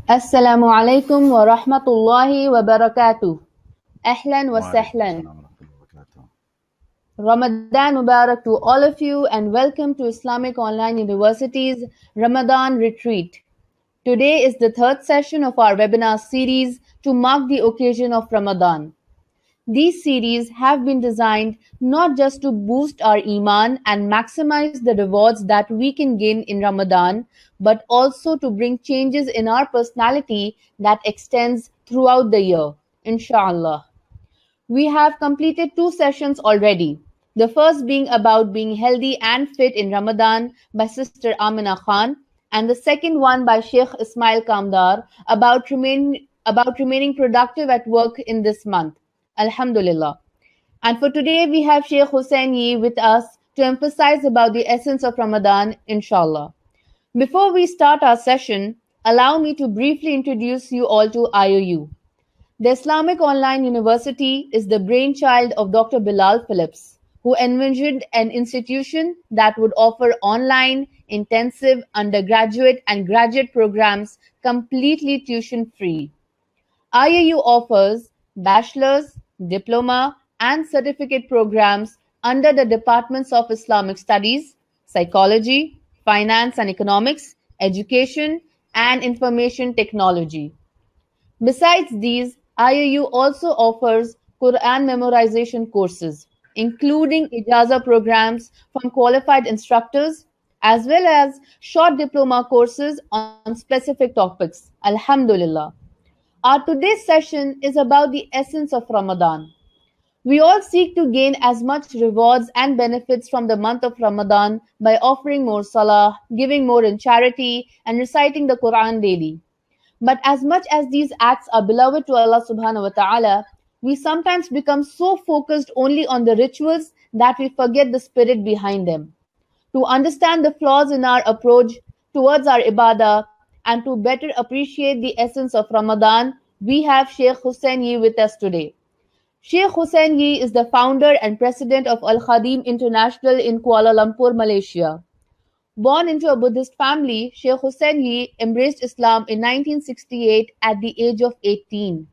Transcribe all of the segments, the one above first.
Assalamu alaikum wa rahmatullahi wa barakatuh. Ahlan wa وعليكم sahlan. السلام ورحمة الله وبركاته. Ramadan Mubarak to all of you and welcome to Islamic Online University's Ramadan Retreat. Today is the third session of our webinar series to mark the occasion of Ramadan. These series have been designed not just to boost our Iman and maximize the rewards that we can gain in Ramadan, but also to bring changes in our personality that extends throughout the year, inshallah. We have completed two sessions already. The first being about being healthy and fit in Ramadan by Sister Amina Khan, and the second one by Sheikh Ismail Kamdar about remaining productive at work in this month. Alhamdulillah. And for today, we have Sheikh Hussain Yee with us to emphasize about the essence of Ramadan, inshallah. Before we start our session, allow me to briefly introduce you all to IOU. The Islamic Online University is the brainchild of Dr. Bilal Phillips, who envisioned an institution that would offer online, intensive, undergraduate, and graduate programs completely tuition free. IAU offers bachelor's, diploma, and certificate programs under the departments of Islamic Studies, Psychology, Finance and Economics, Education, and Information Technology. Besides these, IAU also offers Quran memorization courses, including Ijaza programs from qualified instructors, as well as short diploma courses on specific topics. Alhamdulillah. Our today's session is about the essence of Ramadan. We all seek to gain as much rewards and benefits from the month of Ramadan by offering more salah, giving more in charity, and reciting the Quran daily. But as much as these acts are beloved to Allah subhanahu wa ta'ala, we sometimes become so focused only on the rituals that we forget the spirit behind them. To understand the flaws in our approach towards our ibadah and to better appreciate the essence of Ramadan, we have Sheikh Hussain Yee with us today. Sheikh Hussain Yee is the founder and president of Al Khadim International in Kuala Lumpur, Malaysia. Born into a Buddhist family, Sheikh Hussain Yee embraced Islam in 1968 at the age of 18.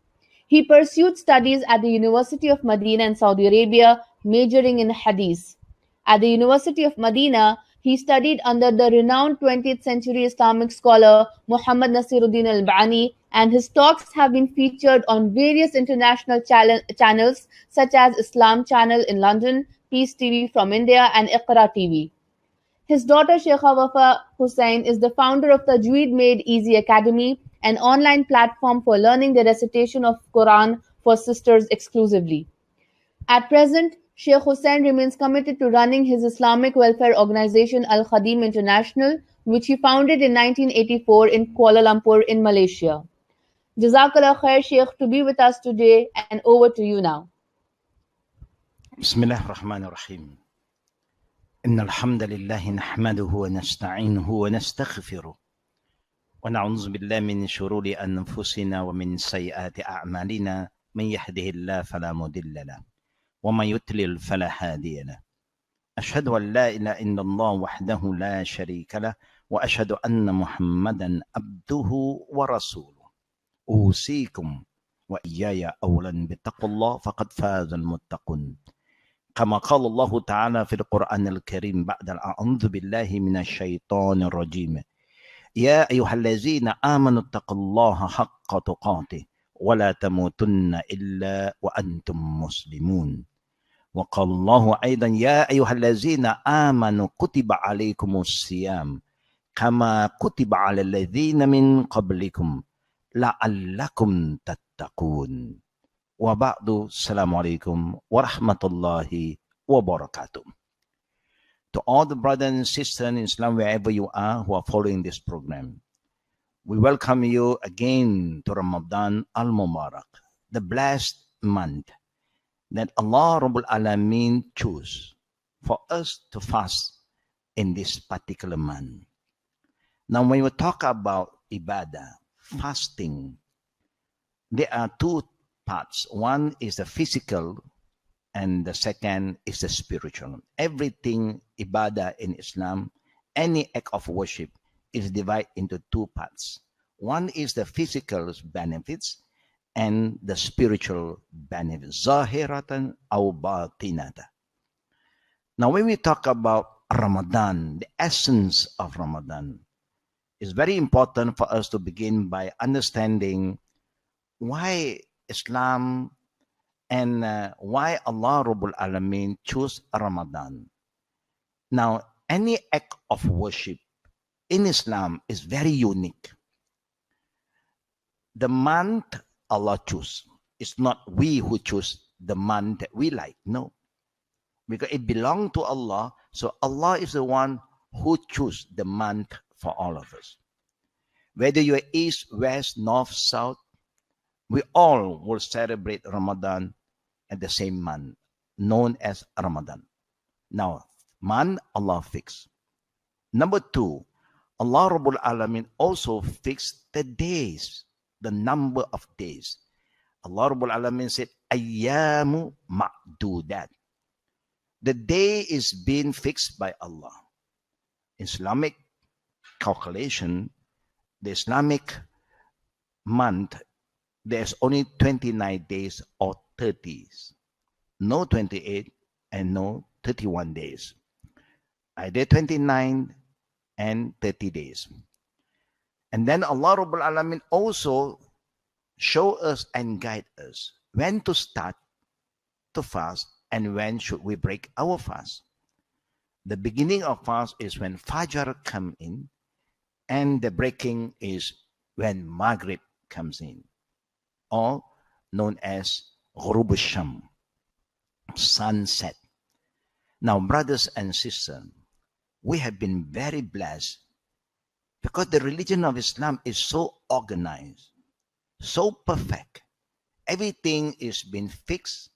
He pursued studies at the University of Medina in Saudi Arabia, majoring in Hadith. At the University of Medina, he studied under the renowned 20th century Islamic scholar Muhammad Nasiruddin al-Bani, and his talks have been featured on various international channels such as Islam Channel in London, Peace TV from India, and Iqra TV. His daughter Sheikha Wafa Hussain is the founder of the Tajweed Made Easy Academy, an online platform for learning the recitation of Quran for sisters exclusively. At present, Sheikh Hussain remains committed to running his Islamic welfare organization Al Khadim International, which he founded in 1984 in Kuala Lumpur in Malaysia. Jazakallah khair, Sheikh, to be with us today, and over to you now. بسم الله الرحمن الرحيم. إن الحمد لله نحمده ونستعينه ونستغفره ونعوذ بالله من شرور أنفسنا ومن سيئات أعمالنا من يهده الله فلا مضل له ومن يضلل فلا هادي له أشهد أن لا إله إلا الله وحده لا شريك له وأشهد أن محمدا عبده ورسوله أوصيكم وإياي أولا بتقوى الله فقد فاز المتقون كما قال الله تعالى في القرآن الكريم بعد أعوذ بالله من الشيطان الرجيم يا أيها الذين آمنوا اتقوا الله حق تقاته ولا تموتن إلا وأنتم مسلمون وقال الله أيضا يا أيها الذين آمنوا كتب عليكم الصيام كما كتب على الذين من قبلكم لعلكم تتقون وبعد السلام عليكم ورحمة الله وبركاته. To all the brothers and sisters in Islam, wherever you are who are following this program, we welcome you again to Ramadan al-Mubarak, the blessed month that Allah Rabbul Alameen chose for us to fast in this particular month. Now, when we talk about ibadah, fasting, there are two parts. One is the physical and the second is the spiritual. Everything ibadah in Islam, any act of worship is divided into two parts. One is the physical benefits and the spiritual benefits. Zahiratan aw batinata. Now, when we talk about Ramadan, the essence of Ramadan, it's very important for us to begin by understanding why Islam and why Allah Rabbul Alameen chose Ramadan. Now, any act of worship in Islam is very unique. The month Allah chose. It's not we who choose the month that we like. No. Because it belongs to Allah. So Allah is the one who chose the month for all of us. Whether you're east, west, north, south, we all will celebrate Ramadan at the same month, known as Ramadan. Now, month Allah fixed. Number two, Allah Rabbul Alamin also fixed the days, the number of days. Allah Rabbul Alamin said, Ayyamu ma'dudat. The day is being fixed by Allah. Islamic calculation, the Islamic month, there's only 29 days or 30s. No 28 and no 31 days. Either 29 and 30 days. And then Allah Rabbul Alamin also show us and guide us when to start to fast and when should we break our fast. The beginning of fast is when Fajr come in, and the breaking is when Maghrib comes in, or known as Ghurub al-Sham, sunset. Now, brothers and sisters, we have been very blessed because the religion of Islam is so organized, so perfect. Everything is been fixed.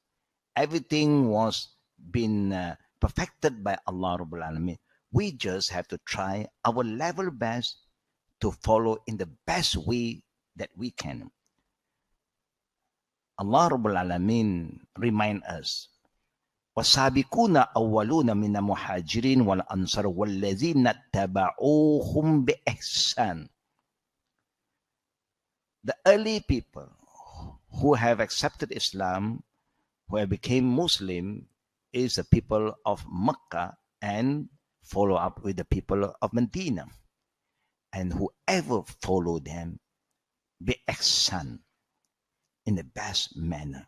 Everything was been perfected by Allah Rabbul Alameen. We just have to try our level best to follow in the best way that we can. Allah Rabbul Alameen remind us, وَسَابِقُونَ أَوَّلُونَ مِنَ الْمُهَاجِرِينَ وَالْأَنصَارِ وَالَّذِينَ اتَّبَعُوهُمْ بِإِحْسَانٍ. The early people who have accepted Islam, who have become Muslim, is the people of Mecca and follow up with the people of Medina. And whoever follow them, be ihsan, in the best manner.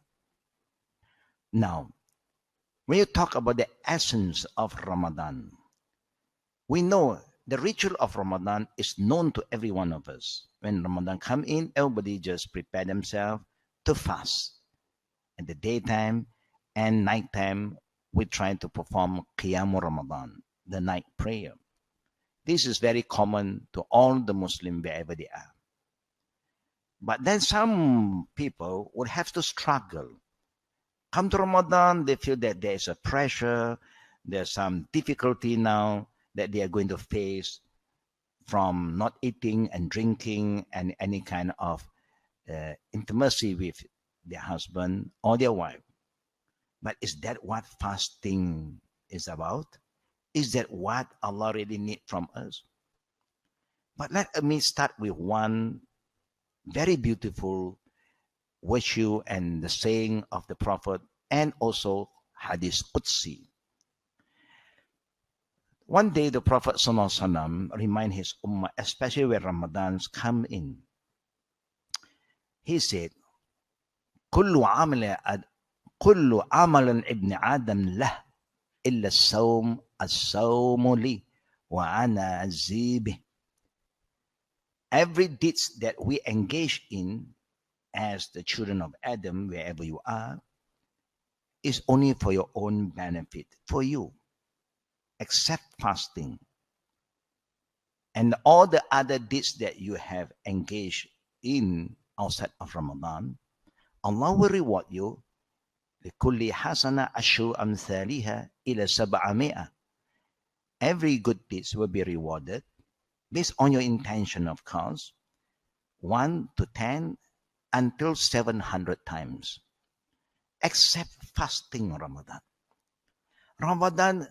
Now, when you talk about the essence of Ramadan, we know the ritual of Ramadan is known to every one of us. When Ramadan come in, everybody just prepare themselves to fast. In the daytime and nighttime, we try to perform Qiyamul Ramadan, the night prayer. This is very common to all the Muslims wherever they are. But then some people would have to struggle. Come to Ramadan, they feel that there is a pressure, there's some difficulty now that they are going to face from not eating and drinking and any kind of intimacy with their husband or their wife. But is that what fasting is about? Is that what Allah really needs from us? But let me start with one very beautiful virtue and the saying of the Prophet, and also Hadith Qudsi. One day the Prophet ﷺ remind his ummah, especially when Ramadans come in. He said, كل عمل ابن آدم له إلا الصوم لي وأنا أجزي به. Every deed that we engage in as the children of Adam, wherever you are, is only for your own benefit, for you, except fasting. And all the other deeds that you have engaged in outside of Ramadan, Allah will reward you. لِكُلِّ حَسَنَةٍ أَشْرُ أَمْثَالِهَا إِلَى 700. Every good deeds will be rewarded based on your intention, of course, 1 to 10 until 700 times, except fasting Ramadan. Ramadan,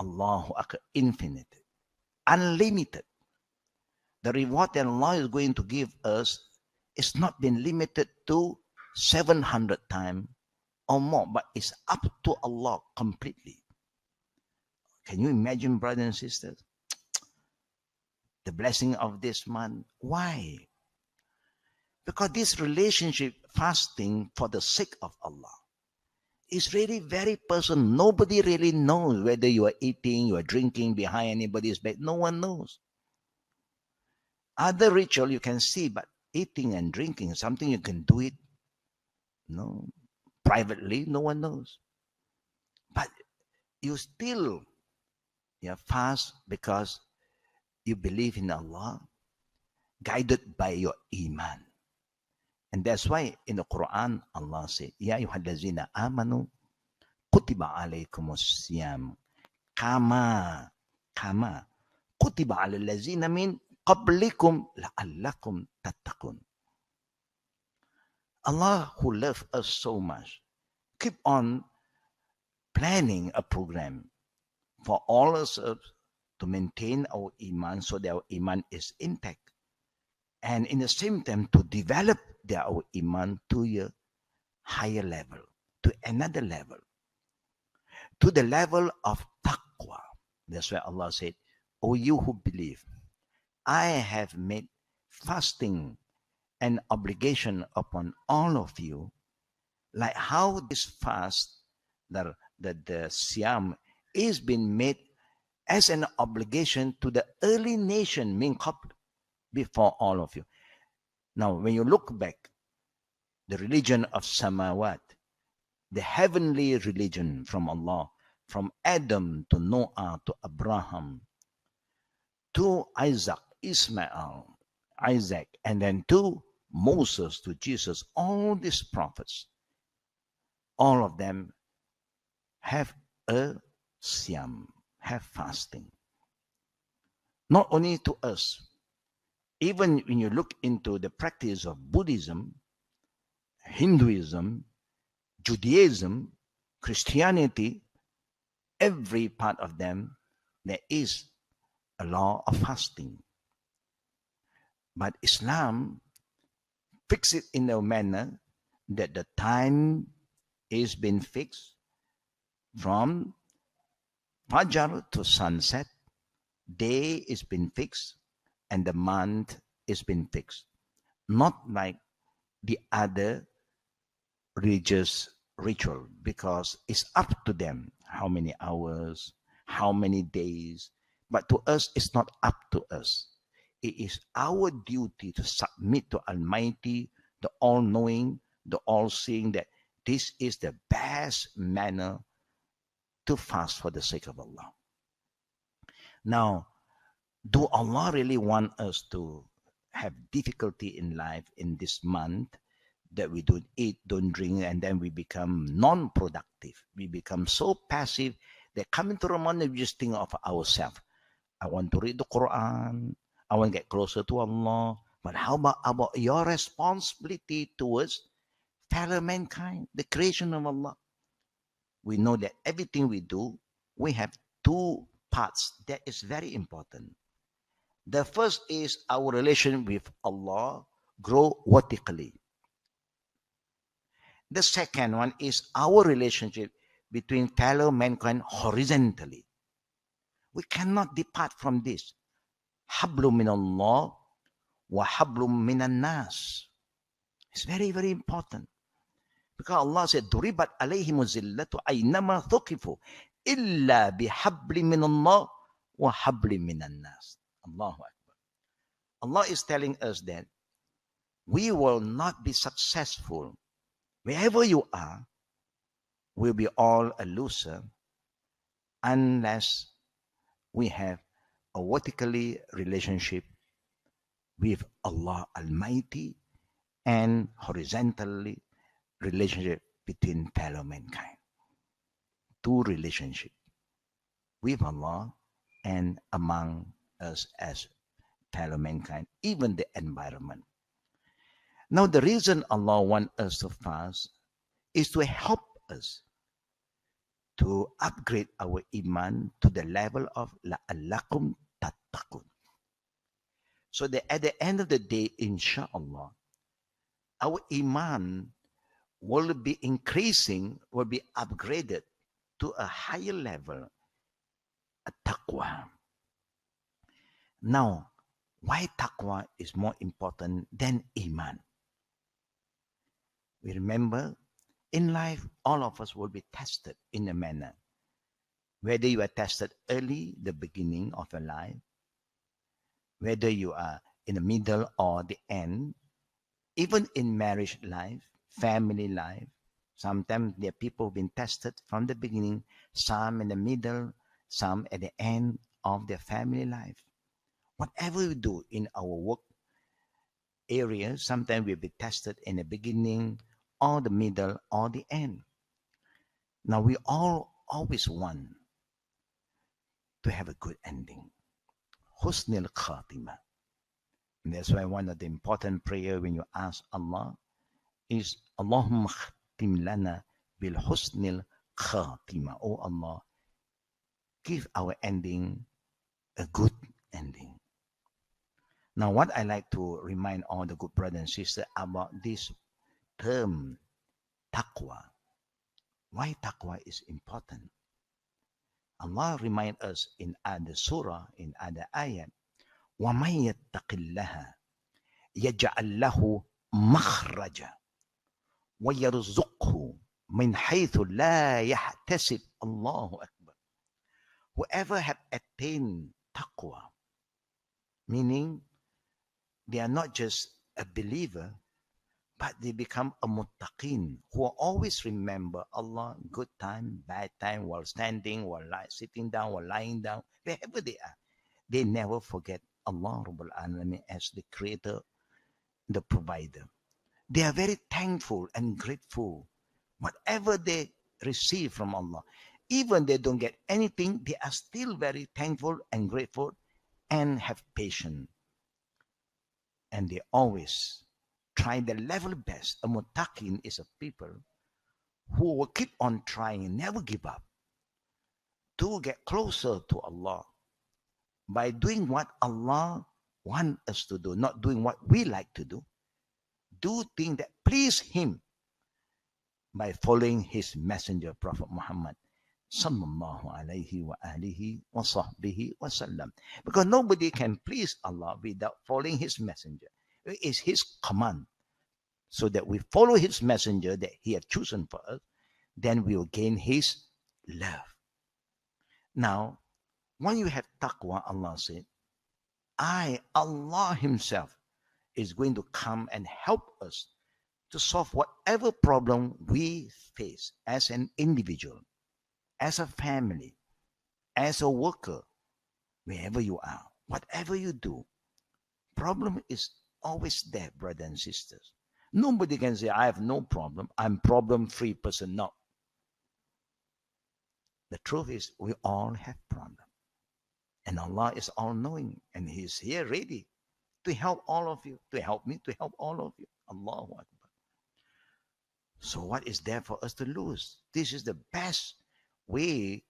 Allahu Akbar, infinite, unlimited. The reward that Allah is going to give us is not been limited to 700 times or more, but it's up to Allah completely. Can you imagine, brothers and sisters, the blessing of this month? Why? Because this relationship, fasting for the sake of Allah, is really very personal. Nobody really knows whether you are eating, you are drinking behind anybody's back. No one knows. Other ritual you can see, but eating and drinking is something you can do it, no, privately. No one knows. But you still fast because you believe in Allah, guided by your iman. And that's why in the Quran, Allah said, Ya ayyuhallazina amanu, kutiba alaykumus siyam, kama, kutiba alal lazina min qablikum la'allakum tattaqun. Allah, who loves us so much, keep on planning a program for all of us to maintain our iman so that our iman is intact. And in the same time, to develop our iman to a higher level, to another level, to the level of taqwa. That's why Allah said, O you who believe, I have made fasting an obligation upon all of you, like how this fast, the Siyam, is been made as an obligation to the early nation, min qabl, before all of you. Now, when you look back, the religion of Samawat, the heavenly religion from Allah, from Adam to Noah to Abraham, to Isaac, Ismail, Isaac, and then to Moses, to Jesus, all these prophets, all of them have a Siyam, have fasting. Not only to us, even when you look into the practice of Buddhism, Hinduism, Judaism, Christianity, every part of them, there is a law of fasting. But Islam fixes it in a manner that the time is been fixed from Fajr to sunset, day is been fixed, and the month is been fixed. Not like the other religious ritual, because it's up to them how many hours, how many days. But to us, it's not up to us. It is our duty to submit to Almighty, the all-knowing, the all-seeing, that this is the best manner to fast for the sake of Allah. Now, do Allah really want us to have difficulty in life in this month, that we don't eat, don't drink, and then we become non-productive? We become so passive that coming to Ramadan, we just think of ourselves. I want to read the Quran. I want to get closer to Allah. But how about your responsibility towards fellow mankind, the creation of Allah? We know that everything we do, we have two parts that is very important. The first is our relation with Allah grow vertically. The second one is our relationship between fellow mankind horizontally. We cannot depart from this. Hablum minallah wa hablum minan nas. It's very, very important. Because Allah said, Duribat alayhimu zillatu aynama thuqifu illa bihabli minallah wa habli minan nas. Allahu Akbar. Allah is telling us that we will not be successful. Wherever you are, we'll be all a loser unless we have a vertically relationship with Allah Almighty and horizontally relationship between fellow mankind. Two relationship with Allah and among us as fellow mankind, even the environment. Now, the reason Allah wants us to fast is to help us to upgrade our iman to the level of la'allakum tattaqun, So that at the end of the day, inshallah, our iman will be increasing, will be upgraded to a higher level, a taqwa. Now, why taqwa is more important than iman? We remember in life, all of us will be tested in a manner. Whether you are tested early, the beginning of your life, whether you are in the middle or the end, even in marriage life, family life, sometimes there are people being tested from the beginning, some in the middle, some at the end of their family life. Whatever we do in our work area, sometimes we'll be tested in the beginning, or the middle, or the end. Now we all always want to have a good ending. Husnul Khatima. And that's why one of the important prayer when you ask Allah is Allahumma khatim lana bil husnil khatima. Oh Allah, give our ending a good ending. Now, what I like to remind all the good brothers and sisters about this term, taqwa. Why taqwa is important? Allah remind us in other surah, in other ayat, وَمَنْ يَتَّقِ اللَّهَ يَجْعَلْ لَهُ مَخْرَجًا وَيَرْزُقْهُ مِنْ حَيْثُ لَا يَحْتَسِبْ. Allahu Akbar. Whoever have attained taqwa, meaning they are not just a believer, but they become a muttaqin, who always remember Allah, good time, bad time, while standing, while sitting down, while lying down, wherever they are. They never forget Allah Rabbul Alamin as the creator, the provider. They are very thankful and grateful. Whatever they receive from Allah, even they don't get anything, they are still very thankful and grateful and have patience. And they always try their level best. A muttaqin is a people who will keep on trying, never give up, to get closer to Allah by doing what Allah wants us to do, not doing what we like to do. Do things that please Him by following His messenger, Prophet Muhammad sallallahu alayhi wa alihi wa sahbihi wa sallam. Because nobody can please Allah without following His messenger. It is His command. So that we follow His messenger that He has chosen for us, then we will gain His love. Now, when you have taqwa, Allah said, Allah Himself, is going to come and help us to solve whatever problem we face as an individual, as a family, as a worker, wherever you are, whatever you do. Problem is always there, brothers and sisters. Nobody can say, I have no problem. I'm problem-free person. No. The truth is, we all have problems. And Allah is all-knowing. And He is here ready to help all of you, to help me, to help all of you. Allahu Akbar. So what is there for us to lose? This is the best way,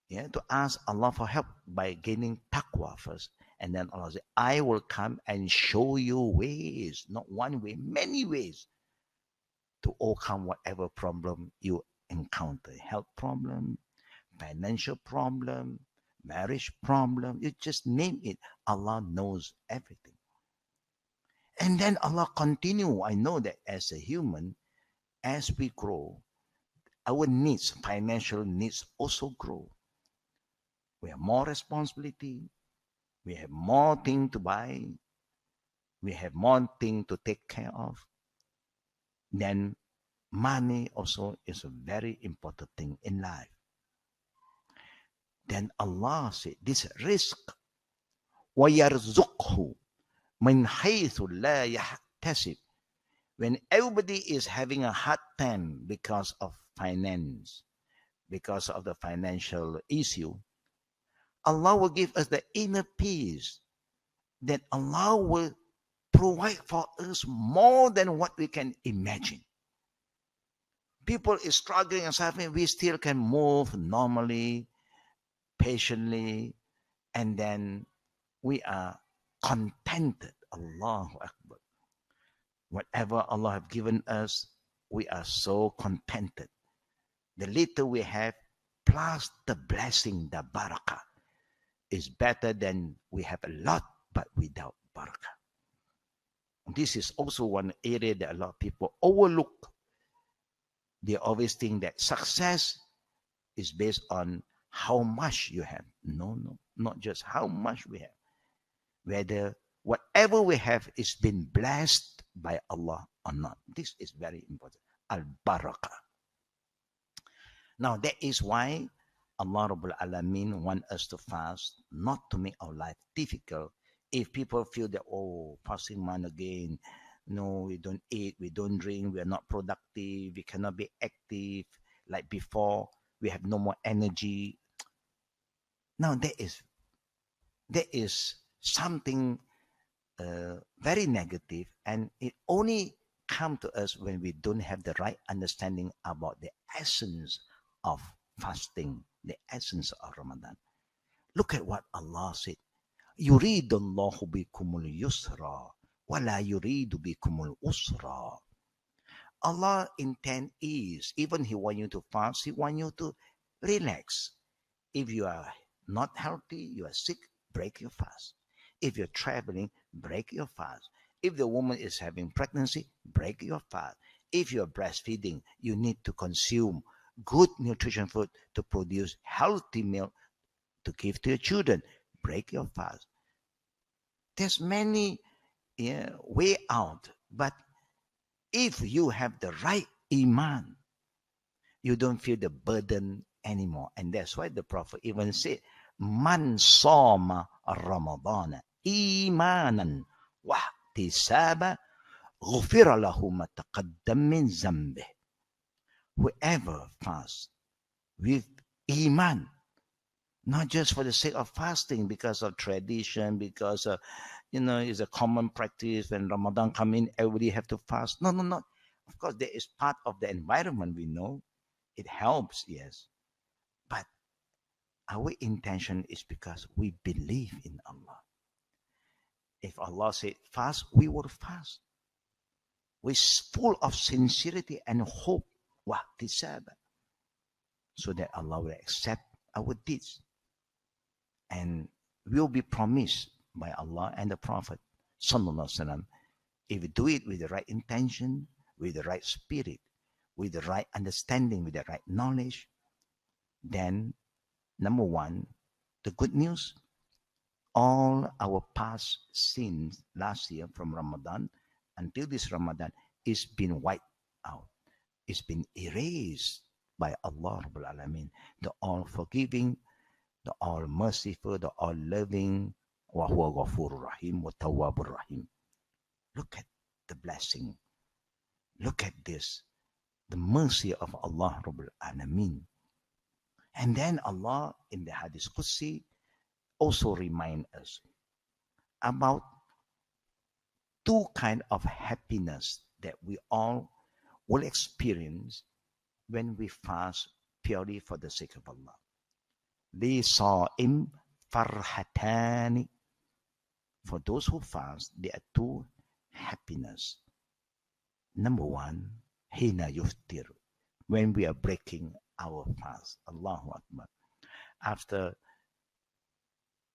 to ask Allah for help by gaining taqwa first. And then Allah says, I will come and show you ways, not one way, many ways to overcome whatever problem you encounter. Health problem, financial problem, marriage problem, you just name it. Allah knows everything. And then Allah continue. I know that as a human, as we grow, our needs, financial needs also grow. We have more responsibility. We have more things to buy. We have more things to take care of. Then money also is a very important thing in life. Then Allah said, this risk, وَيَرْزُقْهُ مِنْ حَيْثُ لَا يَحْتَسِبْ. When everybody is having a hard time because of finance, because of the financial issue, Allah will give us the inner peace that Allah will provide for us more than what we can imagine. People is struggling and suffering, we still can move normally, patiently, and then we are contented. Allahu Akbar. Whatever Allah have given us, we are so contented. The little we have, plus the blessing, the barakah, is better than we have a lot, but without barakah. This is also one area that a lot of people overlook. They always think that success is based on how much you have. No, not just how much we have. Whether whatever we have is been blessed by Allah or not. This is very important. Al-barakah. Now, that is why Allah Rabbul Alameen want us to fast, not to make our life difficult. If people feel that, oh, fasting month again, no, we don't eat, we don't drink, we are not productive, we cannot be active like before, we have no more energy. Now, that is something very negative, and it only comes to us when we don't have the right understanding about the essence of fasting, the essence of Ramadan. Look at what Allah said. يُرِيدُ اللَّهُ بِكُمُ الْيُسْرَ وَلَا يُرِيدُ بِكُمُ الْأُسْرَ. Allah intent is, even He want you to fast, He want you to relax. If you are not healthy, you are sick, break your fast. If you're traveling, break your fast. If the woman is having pregnancy, break your fast. If you're breastfeeding, you need to consume good nutrition food to produce healthy milk to give to your children. Break your fast. There's many way out, but if you have the right iman, you don't feel the burden anymore. And that's why the Prophet even said, Man soma Ramadan imanan wahtisaba ghufira lahu ma taqaddam min zambih. Whoever fasts with iman, not just for the sake of fasting because of tradition, because of, it's a common practice when Ramadan come in, everybody have to fast. No. Of course, there is part of the environment we know. It helps, yes. But our intention is because we believe in Allah. If Allah said fast, we will fast. We're full of sincerity and hope. So that Allah will accept our deeds. And will be promised by Allah and the Prophet Sallallahu Alaihi Wasallam. If we do it with the right intention, with the right spirit, with the right understanding, with the right knowledge, then number one, the good news, all our past sins last year from Ramadan until this Ramadan is been wiped out. It's been erased by Allah Rabbul Alameen, the all forgiving, the all merciful, the all loving, wa huwa ghafurur rahim wa tawwabur rahim. Look at the blessing. Look at this, the mercy of Allah Rabbul Alameen. And then Allah in the Hadith Qudsi also remind us about two kind of happiness that we all will experience when we fast purely for the sake of Allah. لِصَائِمْ فَرْحَتَانِ. For those who fast, there are two happiness. Number one, hina yuftir, when we are breaking our fast. Allahu Akbar. After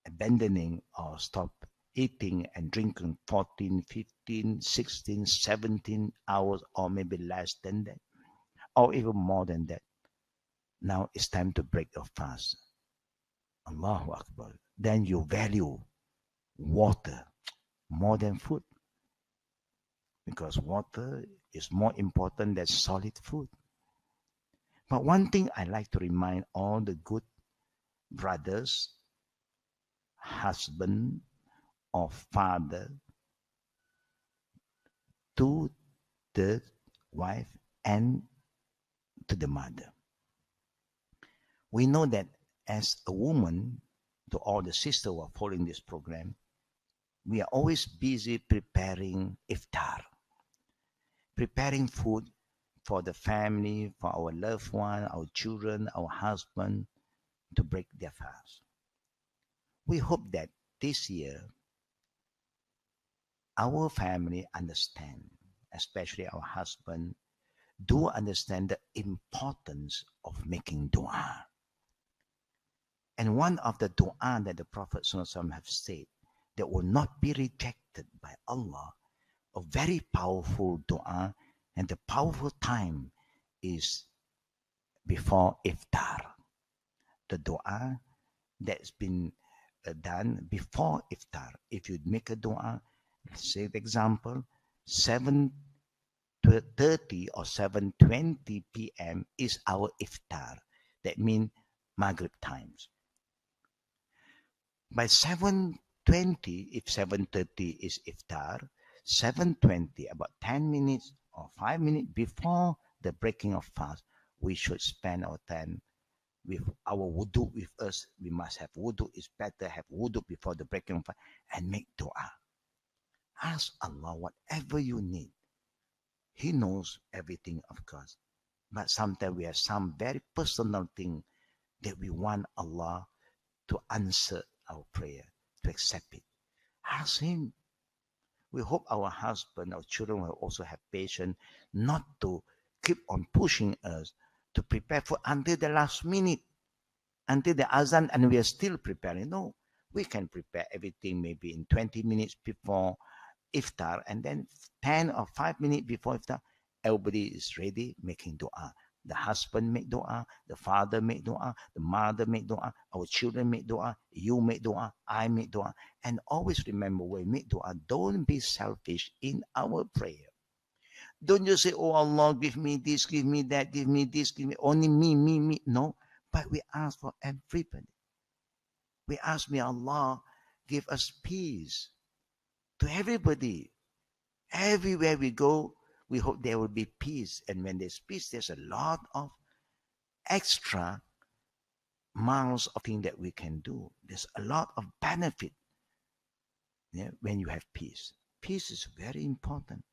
abandoning or stop eating and drinking 14, 15, 16, 17 hours or maybe less than that, or even more than that. Now it's time to break your fast. Allahu Akbar. Then you value water more than food, because water is more important than solid food. But one thing I like to remind all the good brothers, husband or father to the wife and to the mother. We know that as a woman, to all the sisters who are following this program, we are always busy preparing iftar, preparing food for the family, for our loved one, our children, our husband, to break their fast. We hope that this year our family understand, especially our husband, do understand the importance of making dua. And one of the dua that the Prophet ﷺ have said that will not be rejected by Allah, a very powerful dua, and the powerful time is before iftar. The dua that's been done before iftar. If you make a dua, say for example, 7:30 or 7:20 p.m. is our iftar. That means Maghrib times. By 7:20, if 7:30 is iftar, 7:20, about 10 minutes or 5 minutes before the breaking of fast, we should spend our time with our wudu with us. We must have wudu. It's better have wudu before the breaking of fast and make dua. Ask Allah whatever you need. He knows everything, of course. But sometimes we have some very personal thing that we want Allah to answer our prayer, to accept it. Ask Him. We hope our husband, our children will also have patience not to keep on pushing us to prepare for until the last minute, until the azan, and we are still preparing. No, we can prepare everything maybe in 20 minutes before iftar, and then 10 or 5 minutes before iftar, everybody is ready making dua. The husband make dua, the father make dua, the mother make dua, our children make dua, you make dua, I make dua. And always remember, when we make dua, don't be selfish in our prayer. Don't just say, oh Allah, give me this, give me that, give me this, give me only me. No, but we ask for everybody. We ask, may Allah give us peace to everybody. Everywhere we go, we hope there will be peace. And when there's peace, there's a lot of extra miles of things that we can do. There's a lot of benefit, yeah, when you have peace. Peace is very important.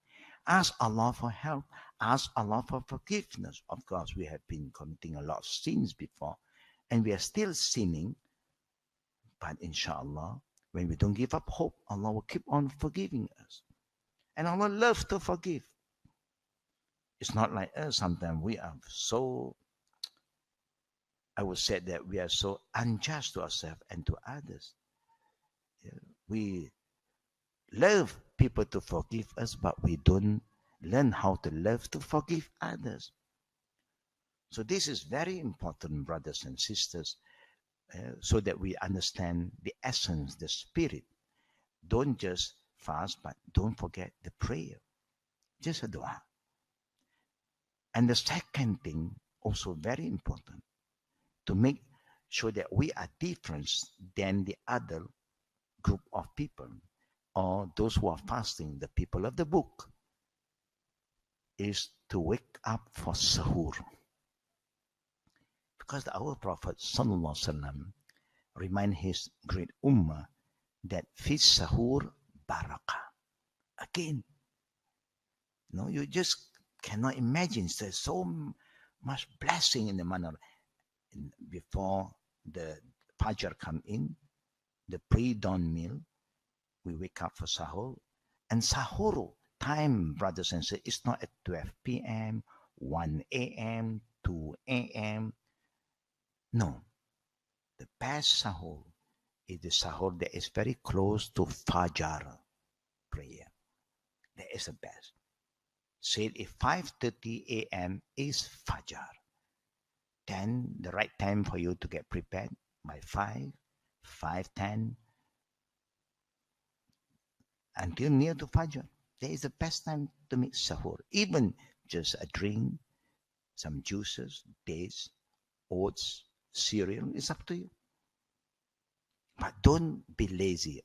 Ask Allah for help. Ask Allah for forgiveness. Of course, we have been committing a lot of sins before, and we are still sinning. But inshallah, when we don't give up hope, Allah will keep on forgiving us. And Allah loves to forgive. It's not like us. Sometimes we are so, I would say that we are so unjust to ourselves and to others. Yeah. We love people to forgive us, but we don't learn how to love to forgive others. So this is very important, brothers and sisters, so that we understand the essence, the spirit. Don't just fast, but don't forget the prayer. Just a dua. And the second thing, also very important, to make sure that we are different than the other group of people, or those who are fasting, the people of the book, is to wake up for sahur. Because our Prophet ﷺ remind his great ummah that fi sahur barakah. Again, no, you just cannot imagine. There's so much blessing in the manner before the Fajr come in, the pre-dawn meal, we wake up for sahur. And sahur time, brothers and sisters, is not at 12 p.m., 1 a.m., 2 a.m. No. The best sahur is the sahur that is very close to Fajr prayer. That is the best. Say if 5:30 a.m. is Fajr, then the right time for you to get prepared by 5:10 until near to Fajr. That is the best time to make sahur. Even just a drink, some juices, dates, oats, cereal, it's up to you. But don't be lazy.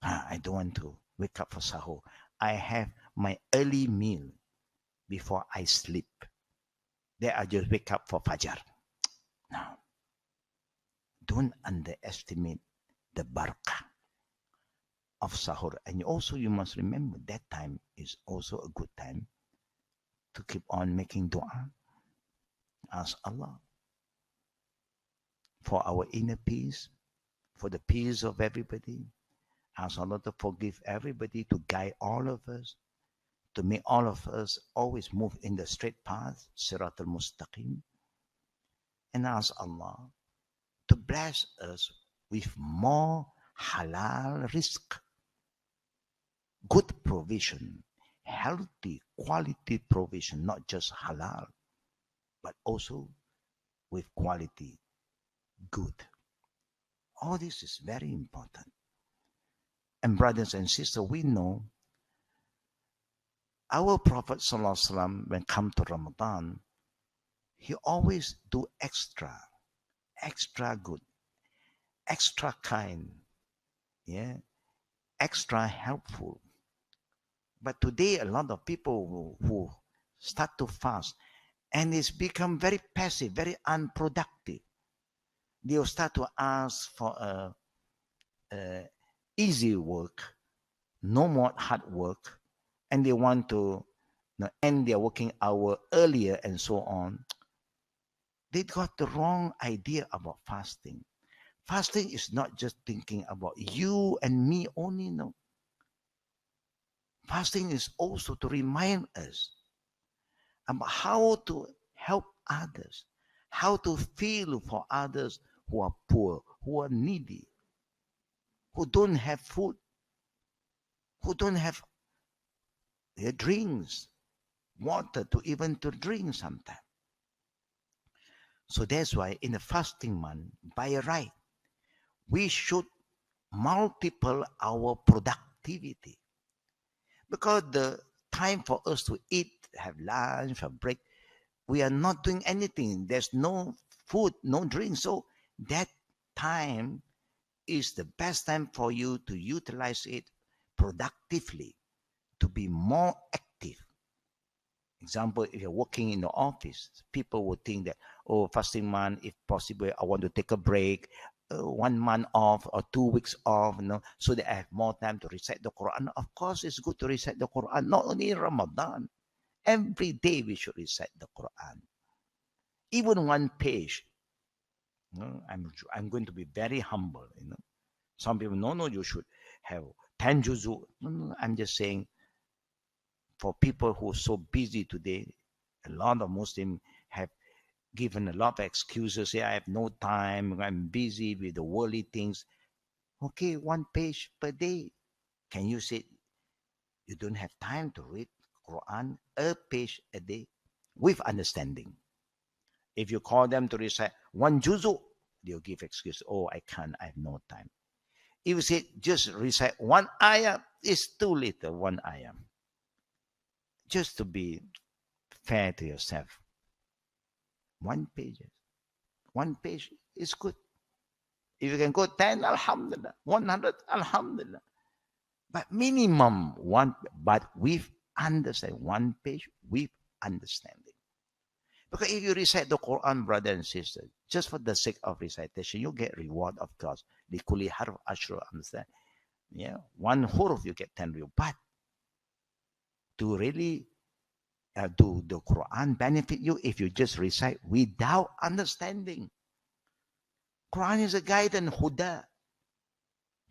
I don't want to wake up for sahur. I have my early meal before I sleep. Then I just wake up for Fajr. No. Don't underestimate the barakah of sahur. And also you must remember that time is also a good time to keep on making dua. Ask Allah for our inner peace, for the peace of everybody. Ask Allah to forgive everybody, to guide all of us, to make all of us always move in the straight path, Siratul Mustaqim. And ask Allah to bless us with more halal rizq, good provision, healthy, quality provision, not just halal, but also with quality, good. All this is very important. And brothers and sisters, we know our Prophet ﷺ, when come to Ramadan, he always do extra good, extra kind, yeah, extra helpful. But today, a lot of people who start to fast, and it's become very passive, very unproductive. They'll start to ask for easy work, no more hard work, and they want to end their working hour earlier and so on. They got the wrong idea about fasting. Fasting is not just thinking about you and me only, no. Fasting is also to remind us about how to help others, how to feel for others who are poor, who are needy, who don't have food, who don't have their drinks, water to even to drink sometimes. So that's why in the fasting month, by right, we should multiple our productivity. Because the time for us to eat, have lunch, have break, we are not doing anything. There's no food, no drink. So that time is the best time for you to utilize it productively, to be more active. Example, if you're working in the office, people will think that, oh, fasting month, if possible, I want to take a break, 1 month off or 2 weeks off, so that I have more time to recite the Quran. Of course, it's good to recite the Quran, not only in Ramadan. Every day we should recite the Quran. Even 1 page. I'm going to be very humble. Some people, no, you should have 10 juzu. No, I'm just saying, for people who are so busy today, a lot of Muslims have given a lot of excuses. Say, I have no time, I'm busy with the worldly things. Okay, 1 page per day. Can you say you don't have time to read Quran, a page a day, with understanding? If you call them to recite 1 juzu, they'll give excuse. Oh, I can't, I have no time. If you say just recite 1 ayah, it's too little, 1 ayah. Just to be fair to yourself. 1 page. 1 page is good. If you can go 10, alhamdulillah. 100, alhamdulillah. But minimum 1, but with understanding. 1 page with understanding. Because if you recite the Quran, brother and sister, just for the sake of recitation, you get reward, of course. Likuli harf ashru, understand? Yeah, 1 huruf you get 10 reward. But to really do the Quran benefit you if you just recite without understanding? Quran is a guidance, huda.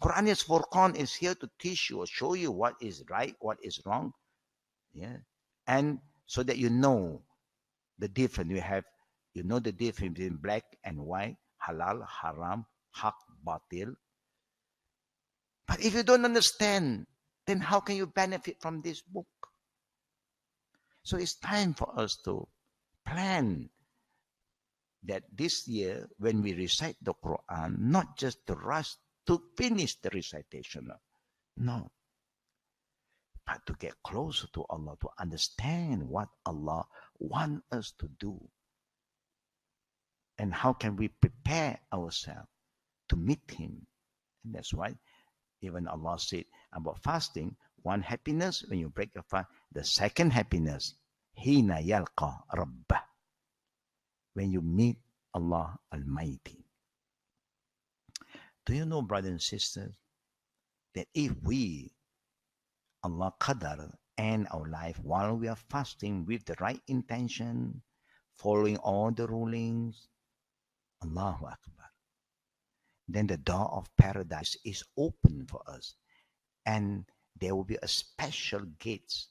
Quran is Furqan, is here to teach you or show you what is right, what is wrong. Yeah. And so that you know the difference. You know the difference between black and white, halal, haram, haq, batil. But if you don't understand, then how can you benefit from this book? So it's time for us to plan that this year, when we recite the Quran, not just to rush to finish the recitation. No. But to get closer to Allah, to understand what Allah wants us to do. And how can we prepare ourselves to meet Him? And that's why even Allah said about fasting, 1 happiness when you break your fast. The second happiness, hina yalqa rabbah, when you meet Allah Almighty. Do you know, brothers and sisters, that if we, Allah Qadar, end our life while we are fasting with the right intention, following all the rulings, Allahu Akbar, then the door of paradise is open for us. And there will be a special gate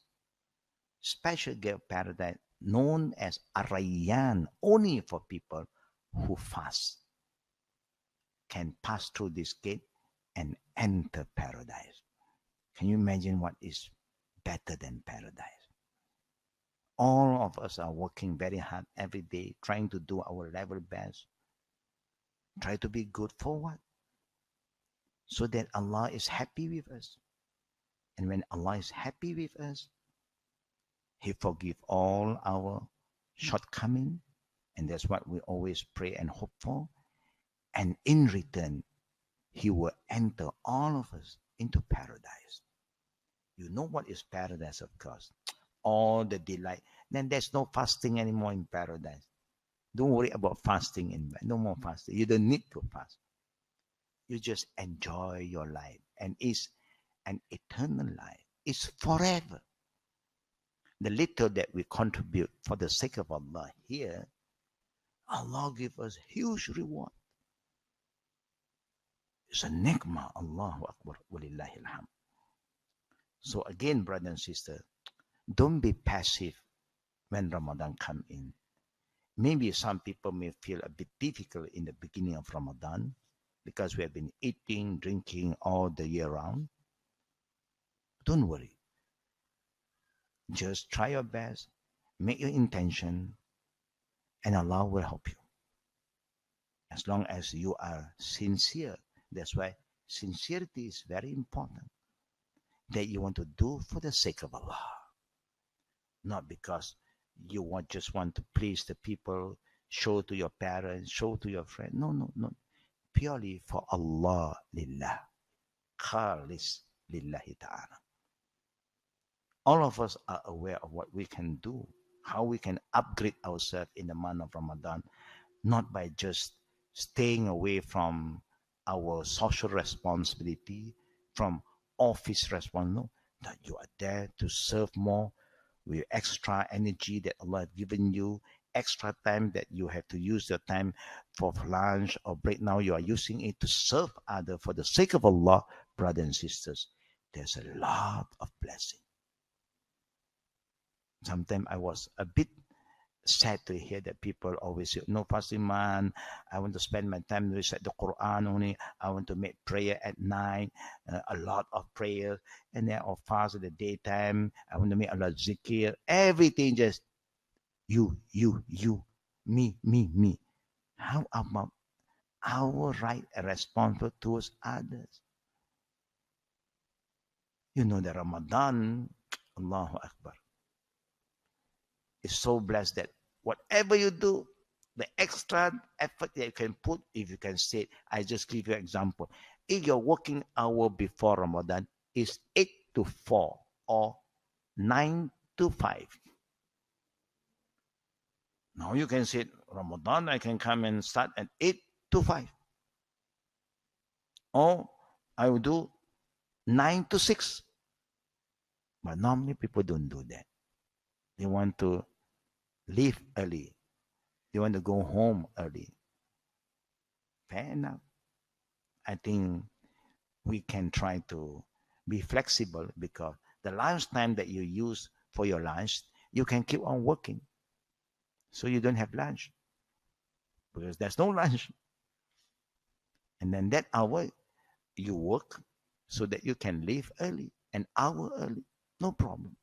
of paradise known as Arayyan, only for people who fast can pass through this gate and enter paradise. Can you imagine what is better than paradise? All of us are working very hard every day, trying to do our level best. Try to be good for what? So that Allah is happy with us. And when Allah is happy with us, He forgives all our shortcomings. And that's what we always pray and hope for. And in return, He will enter all of us into paradise. You know what is paradise, of course. All the delight. Then there's no fasting anymore in paradise. Don't worry about fasting. No more fasting. You don't need to fast. You just enjoy your life. And it's an eternal life. It's forever. The little that we contribute for the sake of Allah here, Allah gives us huge reward. It's a nikmah. Allahu Akbar. Walillahi alhamd. So again, brother and sister, don't be passive when Ramadan comes in. Maybe some people may feel a bit difficult in the beginning of Ramadan because we have been eating, drinking all the year round. Don't worry. Just try your best, make your intention, and Allah will help you. As long as you are sincere. That's why sincerity is very important. That you want to do for the sake of Allah. Not because you just want to please the people, show to your parents, show to your friends. No. Purely for Allah, lillah. Khalis lillahi ta'ala. All of us are aware of what we can do, how we can upgrade ourselves in the month of Ramadan, not by just staying away from our social responsibility, from office responsibility. No, that you are there to serve more with extra energy that Allah has given you, extra time that you have to use your time for lunch or break. Now you are using it to serve others for the sake of Allah, brothers and sisters. There's a lot of blessing. Sometimes I was a bit sad to hear that people always say, no fasting man, I want to spend my time to recite the Quran only, I want to make prayer at night, a lot of prayer, and then I'll fast at the daytime, I want to make a lot of zikir, everything just you, me. How about our right and responsible towards others? You know that Ramadan, Allahu Akbar, is so blessed that whatever you do, the extra effort that you can put, if you can say it, I just give you an example. If your working hour before Ramadan is 8 to 4 or 9 to 5, now you can say, Ramadan, I can come and start at 8 to 5. Or I will do 9 to 6. But normally people don't do that. They want to leave early. They want to go home early. Fair enough. I think we can try to be flexible because the lunchtime that you use for your lunch, you can keep on working. So you don't have lunch because there's no lunch. And then that hour you work so that you can leave early, an hour early, no problem.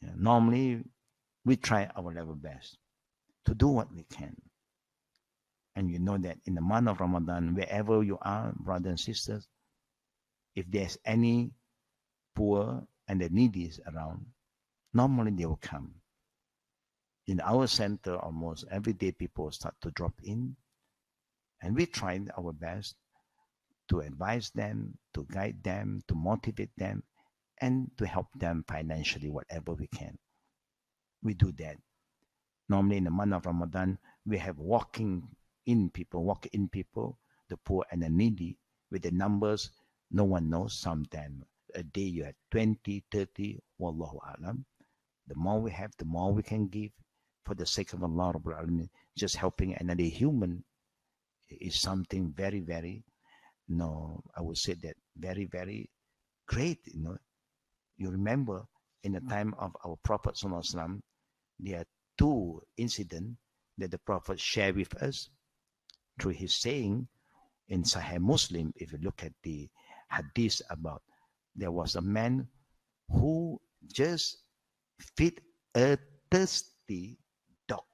Yeah, normally, we try our level best to do what we can. And you know that in the month of Ramadan, wherever you are, brothers and sisters, if there's any poor and the needy around, normally they will come. In our center, almost every day people start to drop in. And we tried our best to advise them, to guide them, to motivate them, and to help them financially, whatever we can. We do that. Normally in the month of Ramadan, we have walk-in people, the poor and the needy, with the numbers, no one knows. Sometimes a day you have 20, 30, wallahu alam. The more we have, the more we can give for the sake of Allah Rabbul Alamin. Just helping another human is something very, very No, I would say that very, very great. You remember in the time of our Prophet Sallallahu Alaihi Wasallam, there are two incidents that the Prophet shared with us through his saying in Sahih Muslim. If you look at the hadith about, there was a man who just feed a thirsty dog.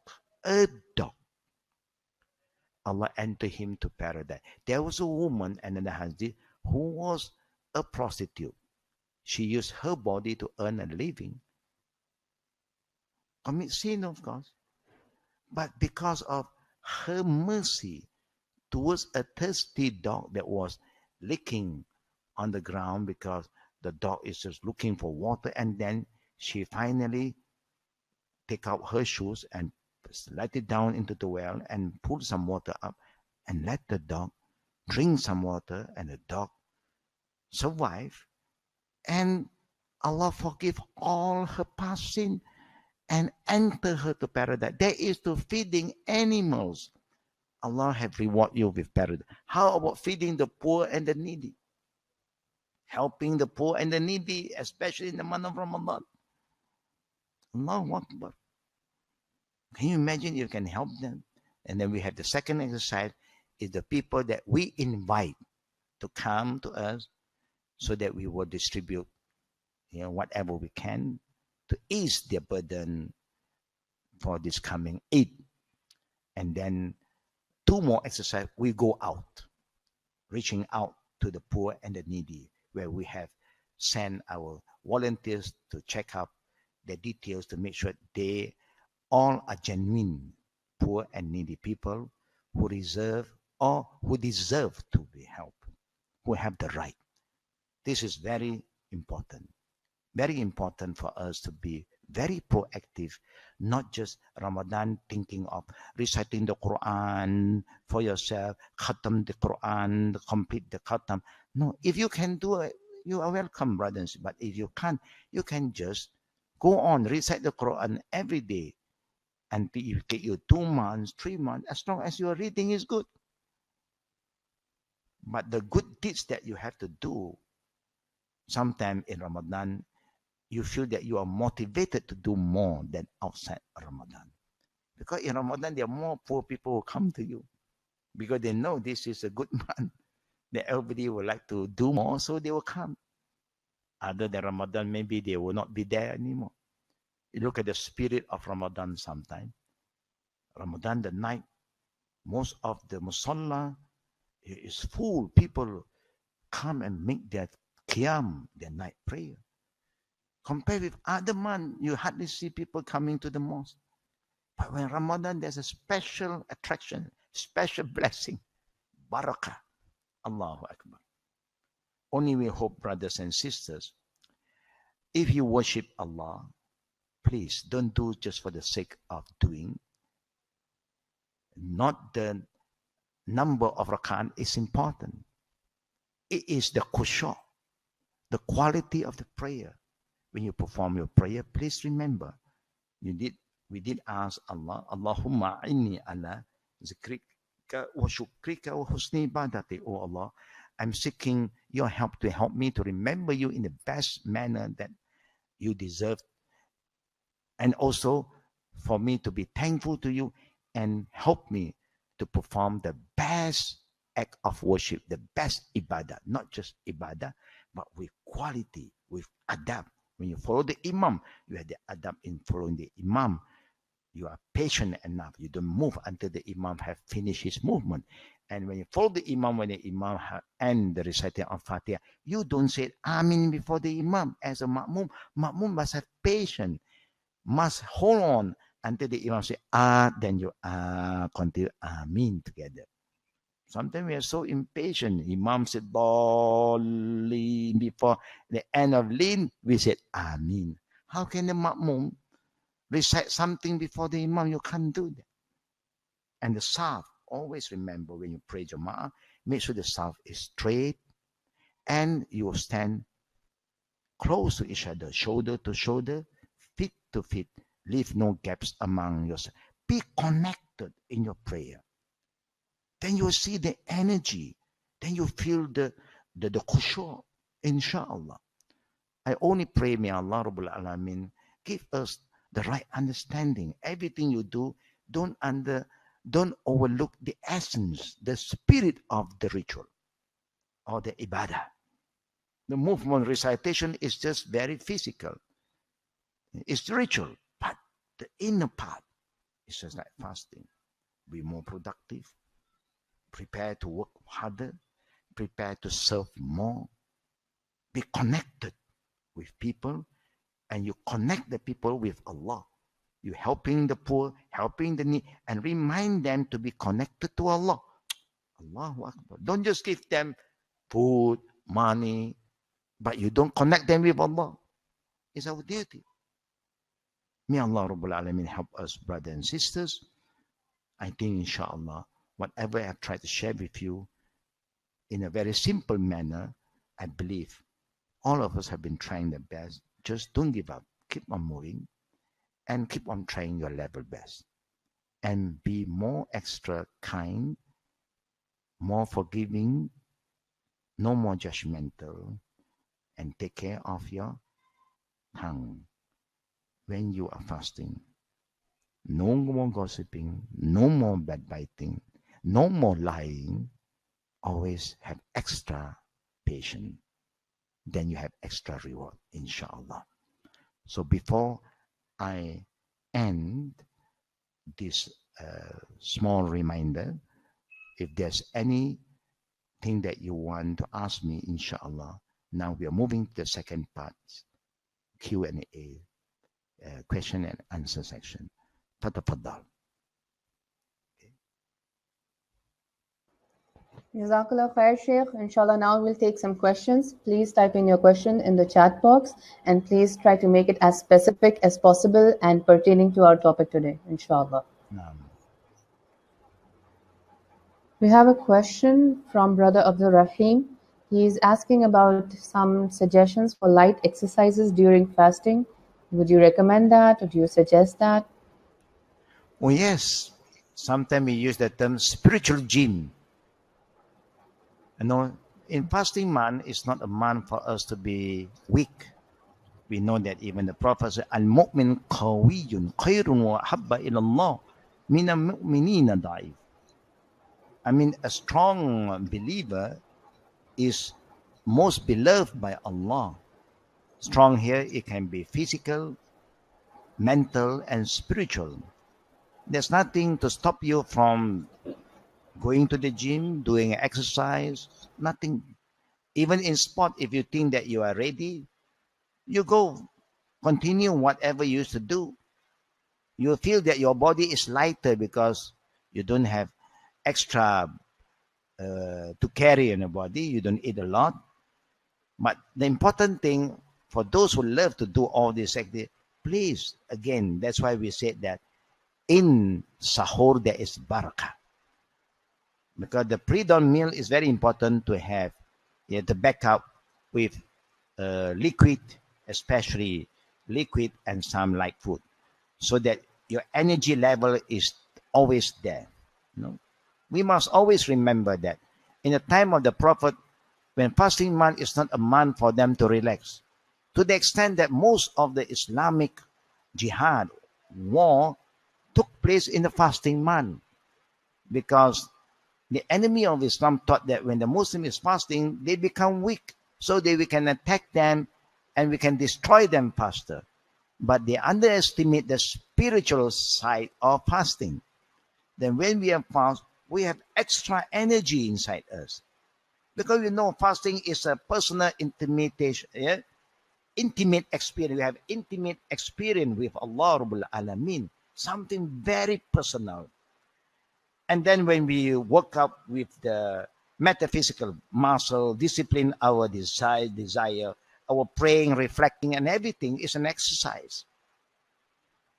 A dog. Allah entered him to paradise. There was a woman and a hadith who was a prostitute. She used her body to earn a living. Commit sin, of course. But because of her mercy towards a thirsty dog that was licking on the ground, because the dog is just looking for water, and then she finally take out her shoes and let it down into the well and pull some water up and let the dog drink some water, and the dog survive, and Allah forgive all her past sin and enter her to paradise. That is to feeding animals. Allah have reward you with paradise. How about feeding the poor and the needy? Helping the poor and the needy, especially in the month of Ramadan. Allahu Akbar. Can you imagine you can help them? And then we have the second exercise is the people that we invite to come to us so that we will distribute whatever we can to ease their burden for this coming Eid. And then two more exercises, we go out, reaching out to the poor and the needy, where we have sent our volunteers to check up the details to make sure they all are genuine poor and needy people who deserve to be helped, who have the right. This is very important for us to be very proactive, not just Ramadan thinking of reciting the Quran for yourself, khatam the Quran, complete the khatam. No, if you can do it, you are welcome, brothers. But if you can't, you can just go on, recite the Quran every day. And it take you 2 months, 3 months, as long as your reading is good. But the good deeds that you have to do, sometime in Ramadan, you feel that you are motivated to do more than outside Ramadan. Because in Ramadan, there are more poor people who come to you. Because they know this is a good month, that everybody would like to do more, so they will come. Other than Ramadan, maybe they will not be there anymore. You look at the spirit of Ramadan sometime. Ramadan, the night, most of the musalla is full. People come and make their qiyam, their night prayer. Compared with other months, you hardly see people coming to the mosque. But when Ramadan, there's a special attraction, special blessing. Barakah. Allahu Akbar. Only we hope, brothers and sisters, if you worship Allah, please don't do just for the sake of doing. Not the number of rakat is important. It is the khushu', the quality of the prayer. When you perform your prayer, please remember, we did ask Allah, Allahumma inni ala zikrika wa shukrika wa husni ibadati. Oh Allah, I'm seeking your help to help me to remember you in the best manner that you deserve, and also for me to be thankful to you, and help me to perform the best act of worship, the best ibadah, not just ibadah, but with quality, with adab. When you follow the imam, you have the adab in following the imam. You are patient enough. You don't move until the imam have finished his movement. And when you follow the imam, when the imam end the reciting of Fatiha, you don't say Amin before the imam. As a ma'mum, ma'mum must have patience, must hold on until the imam say then you continue Amin together. Sometimes we are so impatient. Imam said Dolly before the end of Lin, we said Amin. How can the ma'mum recite something before the imam? You can't do that. And the saf, always remember when you pray Jama'ah, make sure the saf is straight and you will stand close to each other, shoulder to shoulder, feet to feet. Leave no gaps among yourselves. Be connected in your prayer. Then you will see the energy then you feel the khushu', inshallah. I only pray, may Allah Rabbul Alameen give us the right understanding. Everything you do, don't overlook the essence, the spirit of the ritual or the ibadah. The movement recitation is just very physical. It's ritual, but the inner part is just like fasting. Be more productive, prepare to work harder, prepare to serve more, be connected with people, and you connect the people with Allah. You helping the poor, helping the needy, and remind them to be connected to Allah. Allahu Akbar. Don't just give them food, money, but you don't connect them with Allah. It's our duty. May Allah Rabbul Alameen help us, brothers and sisters. I think, inshallah, whatever I've tried to share with you in a very simple manner, I believe all of us have been trying their best. Just don't give up. Keep on moving and keep on trying your level best. And be more extra kind, more forgiving, no more judgmental, and take care of your tongue when you are fasting. No more gossiping, no more backbiting, no more lying. Always have extra patience. Then you have extra reward, inshallah. So before I end this small reminder, if there's anything that you want to ask me, inshallah, now we are moving to the second part, Q&A, question and answer section. Tatafaddal. Jazakallah khair, Shaykh. Inshallah, now we'll take some questions. Please type in your question in the chat box and please try to make it as specific as possible and pertaining to our topic today, inshallah. We have a question from Brother Abdul Rahim. He's asking about some suggestions for light exercises during fasting. Would you recommend that or do you suggest that? Oh, yes. Sometimes we use the term spiritual gym. You know, in fasting month, it's not a month for us to be weak. We know that even the Prophet said, Al-mu'min qawiyyun khayrun wa habba ilallah min al-mu'minina da'if. I mean, a strong believer is most beloved by Allah. Strong here, it can be physical, mental, and spiritual. There's nothing to stop you from going to the gym, doing exercise, nothing. Even in sport, if you think that you are ready, you go, continue whatever you used to do. You feel that your body is lighter because you don't have extra to carry in your body. You don't eat a lot. But the important thing for those who love to do all this activity, please, again, that's why we said that in sahur there is barakah. Because the pre-dawn meal is very important to have. You have to back up with liquid, especially liquid and some light food, so that your energy level is always there. You know? We must always remember that in the time of the Prophet, when fasting month is not a month for them to relax, to the extent that most of the Islamic jihad, war, took place in the fasting month, because the enemy of Islam thought that when the Muslim is fasting, they become weak, so that we can attack them and we can destroy them faster. But they underestimate the spiritual side of fasting. Then when we are fast, we have extra energy inside us. Because we know fasting is a personal intimation, intimate experience. We have intimate experience with Allah Rabbul Alameen, something very personal. And then when we work up with the metaphysical muscle, discipline our desire, our praying, reflecting, and everything is an exercise.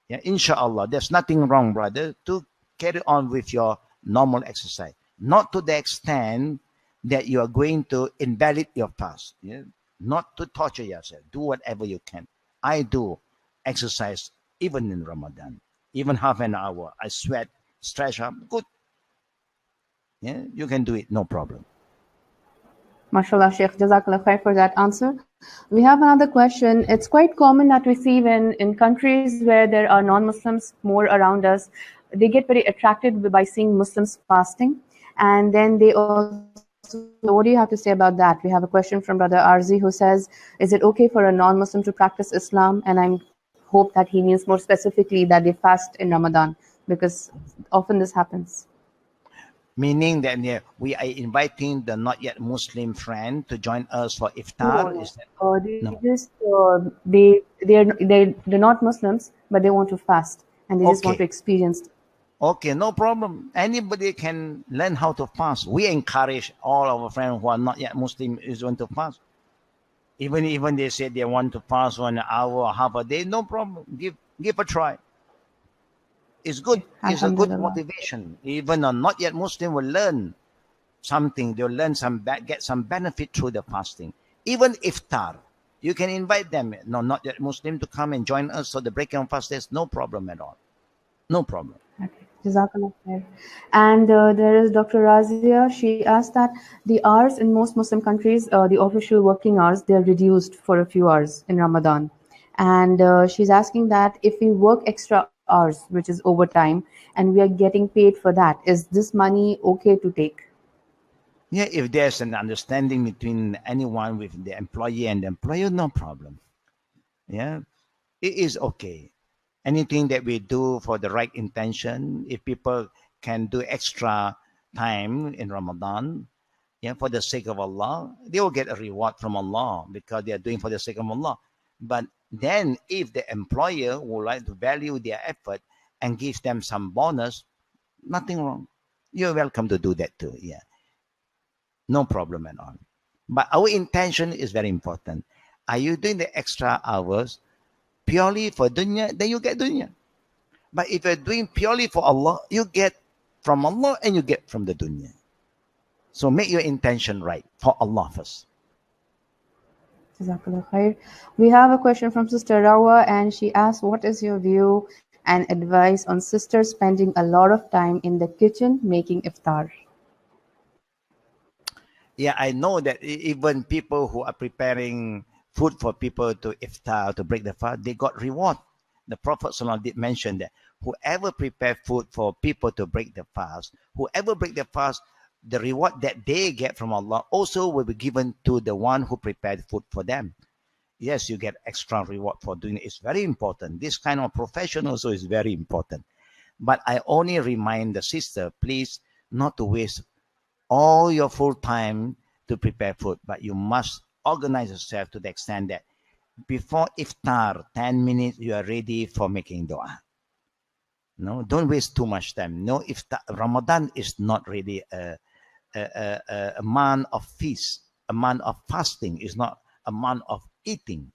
Yeah, inshallah, there's nothing wrong, brother, to carry on with your normal exercise. Not to the extent that you are going to invalidate your fast. Yeah? Not to torture yourself. Do whatever you can. I do exercise even in Ramadan. Even half an hour. I sweat, stretch up. Good. Yeah, you can do it, no problem. MashaAllah, Shaykh, Jazakallah khair for that answer. We have another question. It's quite common that we see when in countries where there are non-Muslims more around us, they get very attracted by seeing Muslims fasting. And then they also, what do you have to say about that? We have a question from Brother Arzi who says, is it okay for a non-Muslim to practice Islam? And I hope that he means more specifically that they fast in Ramadan because often this happens. Meaning that we are inviting the not yet Muslim friend to join us for No, iftar. Is that they no? just they're not Muslims, but they want to fast and they just want to Okay, experience. okay, no problem. Anybody can learn how to fast. We encourage all our friends who are not yet Muslim is want to fast. Even they say they want to fast 1 hour or half a day, no problem. Give a try. It's good. It's a good Alhamdulillah. motivation. Even a not yet Muslim will learn something. They'll learn get some benefit through the fasting. Even iftar, you can invite them, no, not yet Muslim, to come and join us. So the breaking of fast, there's no problem at all. No problem. Okay. Jazakallah khair. And there is Dr. Razia. She asked that the hours in most Muslim countries, the official working hours, they're reduced for a few hours in Ramadan. And she's asking that if we work extra hours, which is overtime, and we are getting paid for that, is this money okay to take? Yeah, if there's an understanding between anyone with the employee and the employer, no problem. Yeah, it is okay. Anything that we do for the right intention, if people can do extra time in Ramadan, yeah, for the sake of Allah, they will get a reward from Allah because they are doing for the sake of Allah. But then, if the employer would like to value their effort and give them some bonus, nothing wrong. You're welcome to do that too. Yeah, no problem at all. But our intention is very important. Are you doing the extra hours purely for dunya? Then you get dunya. But if you're doing purely for Allah, you get from Allah and you get from the dunya. So make your intention right for Allah first. Jazakallah khair. We have a question from Sister Rawa, and she asks, what is your view and advice on sisters spending a lot of time in the kitchen making iftar? Yeah, I know that even people who are preparing food for people to iftar, to break the fast, they got reward. The Prophet Sallallahu did mention that whoever prepare food for people to break the fast, whoever break the fast, the reward that they get from Allah also will be given to the one who prepared food for them. Yes, you get extra reward for doing it. It's very important. This kind of profession also is very important. But I only remind the sister, please, not to waste all your full time to prepare food, but you must organize yourself to the extent that before iftar, 10 minutes, you are ready for making dua. No, don't waste too much time. No, iftar, Ramadan is not really a month of feast, a month of fasting. It's not a month of eating.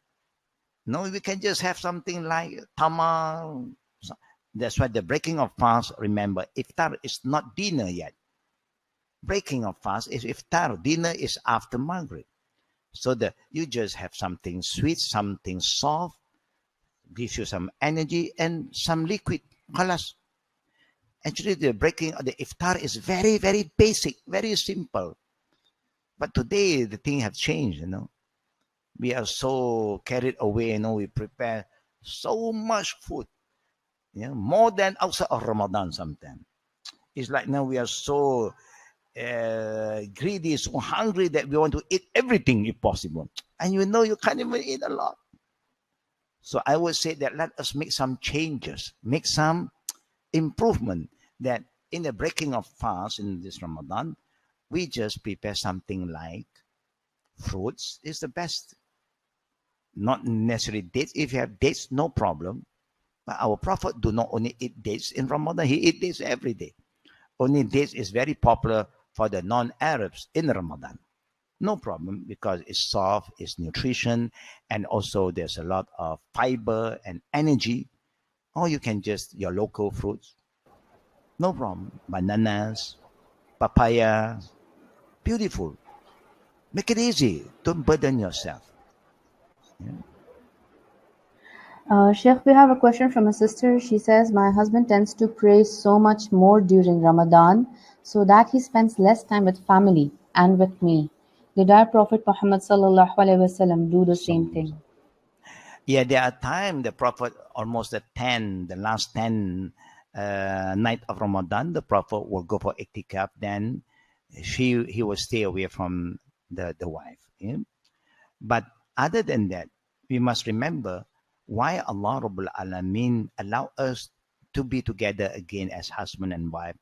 No, we can just have something like tamar. That's why the breaking of fast, remember, iftar is not dinner yet. Breaking of fast is iftar. Dinner is after Maghrib. So that you just have something sweet, something soft, gives you some energy and some liquid. Khalas. Actually, the breaking of the iftar is very, very basic, very simple. But today the thing have changed. We are so carried away. We prepare so much food. More than outside of Ramadan sometimes. It's like now we are so greedy, so hungry that we want to eat everything if possible. And you can't even eat a lot. So I would say that let us make some changes, make some improvement that in the breaking of fast in this Ramadan, we just prepare something like fruits is the best. Not necessarily dates. If you have dates, no problem. But our Prophet do not only eat dates in Ramadan, he eat dates every day. Only dates is very popular for the non-Arabs in Ramadan. No problem because it's soft, it's nutrition, and also there's a lot of fiber and energy. Or you can just your local fruits. No problem. Bananas, papaya, beautiful. Make it easy. Don't burden yourself. Yeah. Sheikh, we have a question from a sister. She says, my husband tends to pray so much more during Ramadan so that he spends less time with family and with me. Did our Prophet Muhammad sallallahu alaihi wasallam do the same thing? Yeah, there are times the Prophet almost the last 10 night of Ramadan, the Prophet will go for iktikaf. Then he will stay away from the wife. Yeah? But other than that, we must remember why Allah Rabbul Alameen allow us to be together again as husband and wife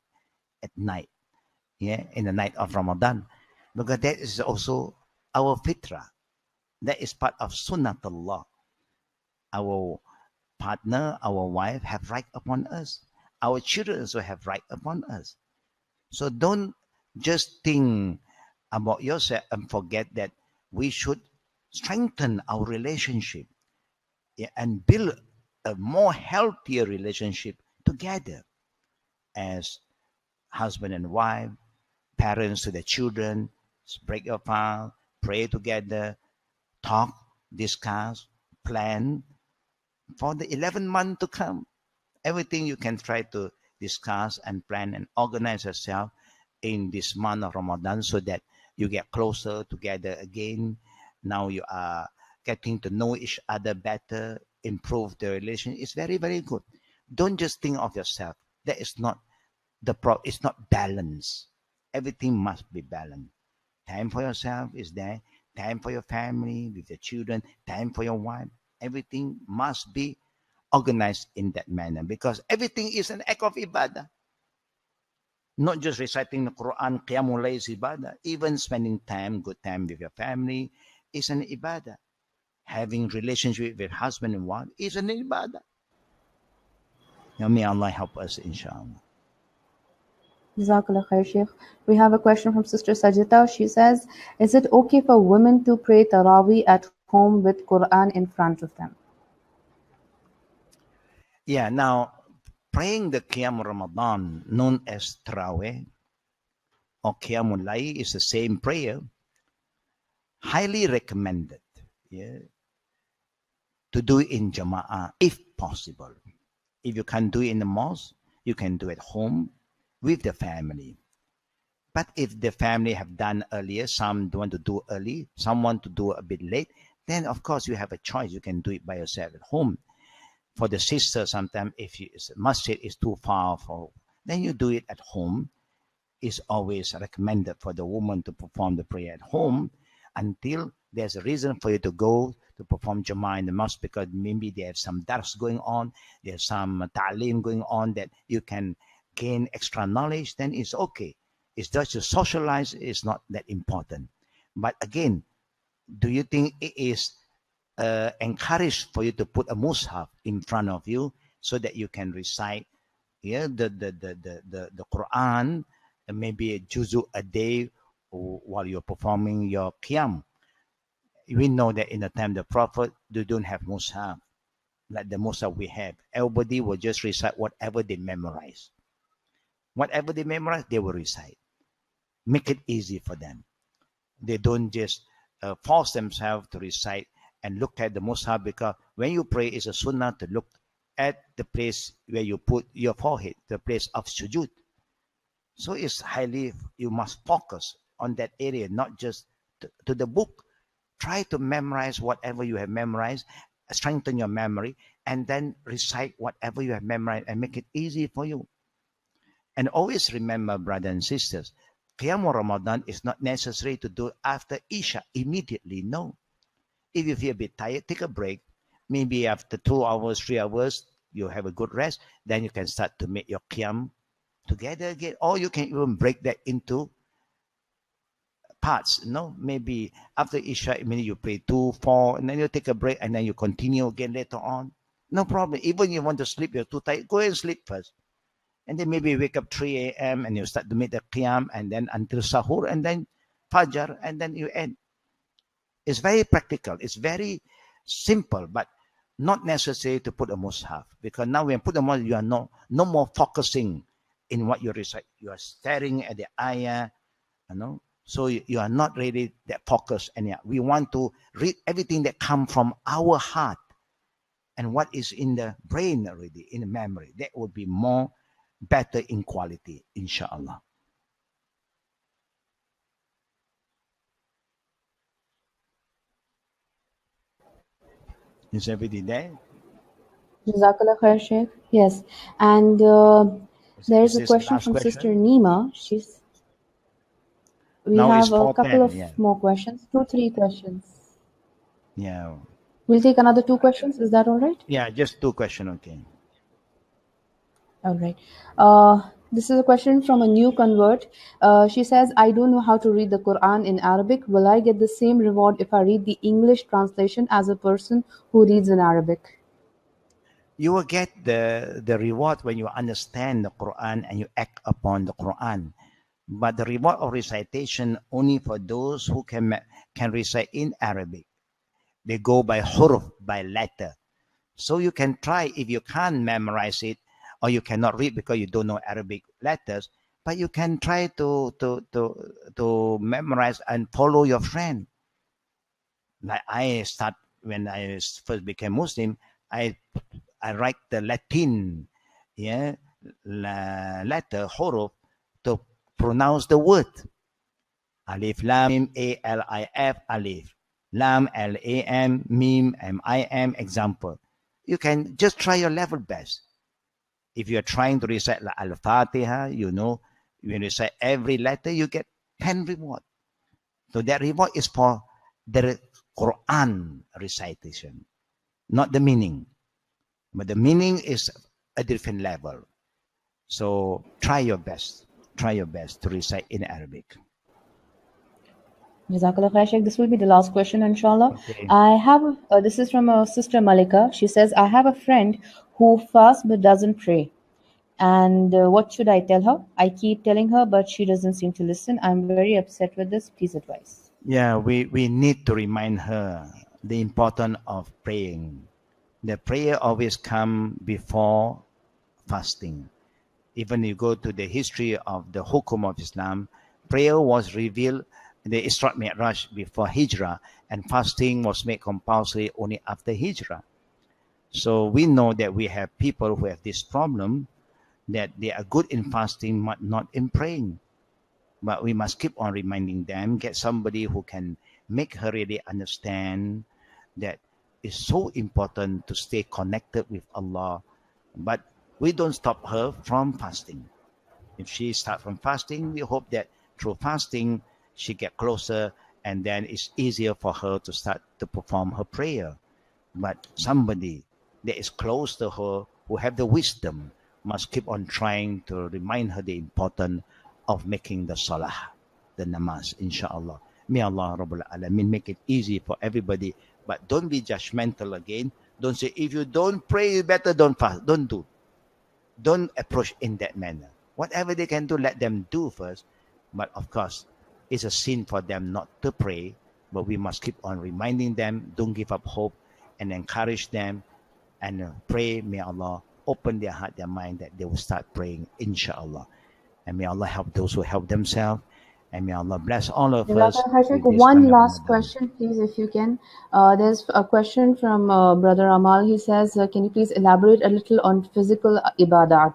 at night. Yeah, in the night of Ramadan, because that is also our fitrah. That is part of sunnatullah. Our partner, our wife have right upon us. Our children also have right upon us. So don't just think about yourself and forget that we should strengthen our relationship, yeah, and build a more healthier relationship together as husband and wife, parents to their children. Break your file, pray together, talk, discuss, plan for the 11 month to come. Everything you can try to discuss and plan and organize yourself in this month of Ramadan so that you get closer together again. Now you are getting to know each other better, improve the relation. It's very, very good. Don't just think of yourself. That is not it's not balance. Everything must be balanced. Time for yourself is there. Time for your family, with your children. Time for your wife. Everything must be organized in that manner because everything is an act of ibadah. Not just reciting the Quran, qiyamul layl is ibadah. Even spending time, good time with your family is an ibadah. Having relationship with husband and wife is an ibadah. May Allah help us, inshallah. Jazakallah khair, Sheikh. We have a question from Sister Sajita. She says, is it okay for women to pray Taraweeh at home with Quran in front of them? Yeah, now praying the Qiyam Ramadan, known as Taraweh or Qiyamul Layl, is the same prayer. Highly recommended, yeah, to do it in Jama'ah if possible. If you can't do it in the mosque, you can do it at home with the family. But if the family have done earlier, some don't want to do early, some want to do a bit late, then of course you have a choice. You can do it by yourself at home. For the sister, sometimes if masjid is too far for, then you do it at home. It's always recommended for the woman to perform the prayer at home until there's a reason for you to go to perform Jama'ah in the mosque because maybe there's some dars going on, there's some ta'lim going on that you can gain extra knowledge, then it's okay. It's just to socialize is not that important. But again, do you think it is encouraged for you to put a mushaf in front of you so that you can recite, yeah, the Quran, maybe a juzu a day while you're performing your qiyam? We know that in the time of the Prophet, they don't have mushaf like the mushaf we have. Everybody will just recite whatever they memorize. Whatever they memorize, they will recite. Make it easy for them. They don't just force themselves to recite and look at the mushaf because when you pray, it's a sunnah to look at the place where you put your forehead, the place of sujud. So it's highly, you must focus on that area, not just to the book. Try to memorize whatever you have memorized, strengthen your memory, and then recite whatever you have memorized and make it easy for you. And always remember, brothers and sisters, Qiyam Ramadan is not necessary to do after Isha immediately. No. If you feel a bit tired, take a break. Maybe after 2 hours, 3 hours, you have a good rest. Then you can start to make your Qiyam together again. Or you can even break that into parts. No, maybe after Isha, maybe you pray 2, 4, and then you take a break and then you continue again later on. No problem. Even you want to sleep, you're too tired, go ahead and sleep first. And then maybe you wake up 3 a.m. and you start to make the qiyam and then until sahur and then fajr and then you end. It's very practical. It's very simple, but not necessary to put a mushaf because now when you put a mushaf, you are no more focusing in what you recite. You are staring at the ayah, so you are not really that focused. And we want to read everything that comes from our heart and what is in the brain already, in the memory. That would be more better in quality, inshallah. Is everybody there? Jazakallah khair, Sheikh. Yes. And there Is is a this the question last from Sister question? Nima. We Now it's have a couple 4:10. of Yeah. more questions, two, three questions. Yeah. We'll take another two questions. Is that all right? Yeah. Just two questions. Okay. All right. This is a question from a new convert. She says, I don't know how to read the Quran in Arabic. Will I get the same reward if I read the English translation as a person who reads in Arabic? You will get the reward when you understand the Quran and you act upon the Quran. But the reward of recitation only for those who can recite in Arabic. They go by huruf, by letter. So you can try if you can't memorize it or you cannot read because you don't know Arabic letters, but you can try to memorize and follow your friend. Like I start when I first became Muslim, I I write the Latin, yeah, letter huruf to pronounce the word. Alif lam mim alif alif lam lam mim mim example. You can just try your level best. If you're trying to recite like Al-Fatiha, you know, when you recite every letter, you get 10 reward. So that reward is for the Quran recitation, not the meaning. But the meaning is a different level. So try your best. Try your best to recite in Arabic. Jazakallah khair, Sheikh. This will be the last question, inshallah. Okay. I have, this is from a sister Malika. She says, I have a friend who fasts but doesn't pray. And what should I tell her? I keep telling her, but she doesn't seem to listen. I'm very upset with this. Please advise. Yeah, we need to remind her the importance of praying. The prayer always come before fasting. Even you go to the history of the Hukum of Islam, prayer was revealed the Isra Mi'raj before Hijrah, and fasting was made compulsory only after Hijrah. So we know that we have people who have this problem that they are good in fasting but not in praying. But we must keep on reminding them, get somebody who can make her really understand that it's so important to stay connected with Allah. But we don't stop her from fasting. If she start from fasting, we hope that through fasting she get closer, and then it's easier for her to start to perform her prayer. But somebody that is close to her who have the wisdom must keep on trying to remind her the importance of making the salah, the namaz, inshallah. May Allah Rabbul Alameen make it easy for everybody. But don't be judgmental again. Don't say, if you don't pray, better don't fast. Don't do. Don't approach in that manner. Whatever they can do, let them do first. But of course, it's a sin for them not to pray. But we must keep on reminding them, don't give up hope, and encourage them and pray. May Allah open their heart, their mind, that they will start praying, inshallah. And may Allah help those who help themselves. And may Allah bless all of us Jazakallah khair, Sheikh. with this One month of last Ramadan. question, please, if you can. There's a question from Brother Amal. He says, can you please elaborate a little on physical ibadat?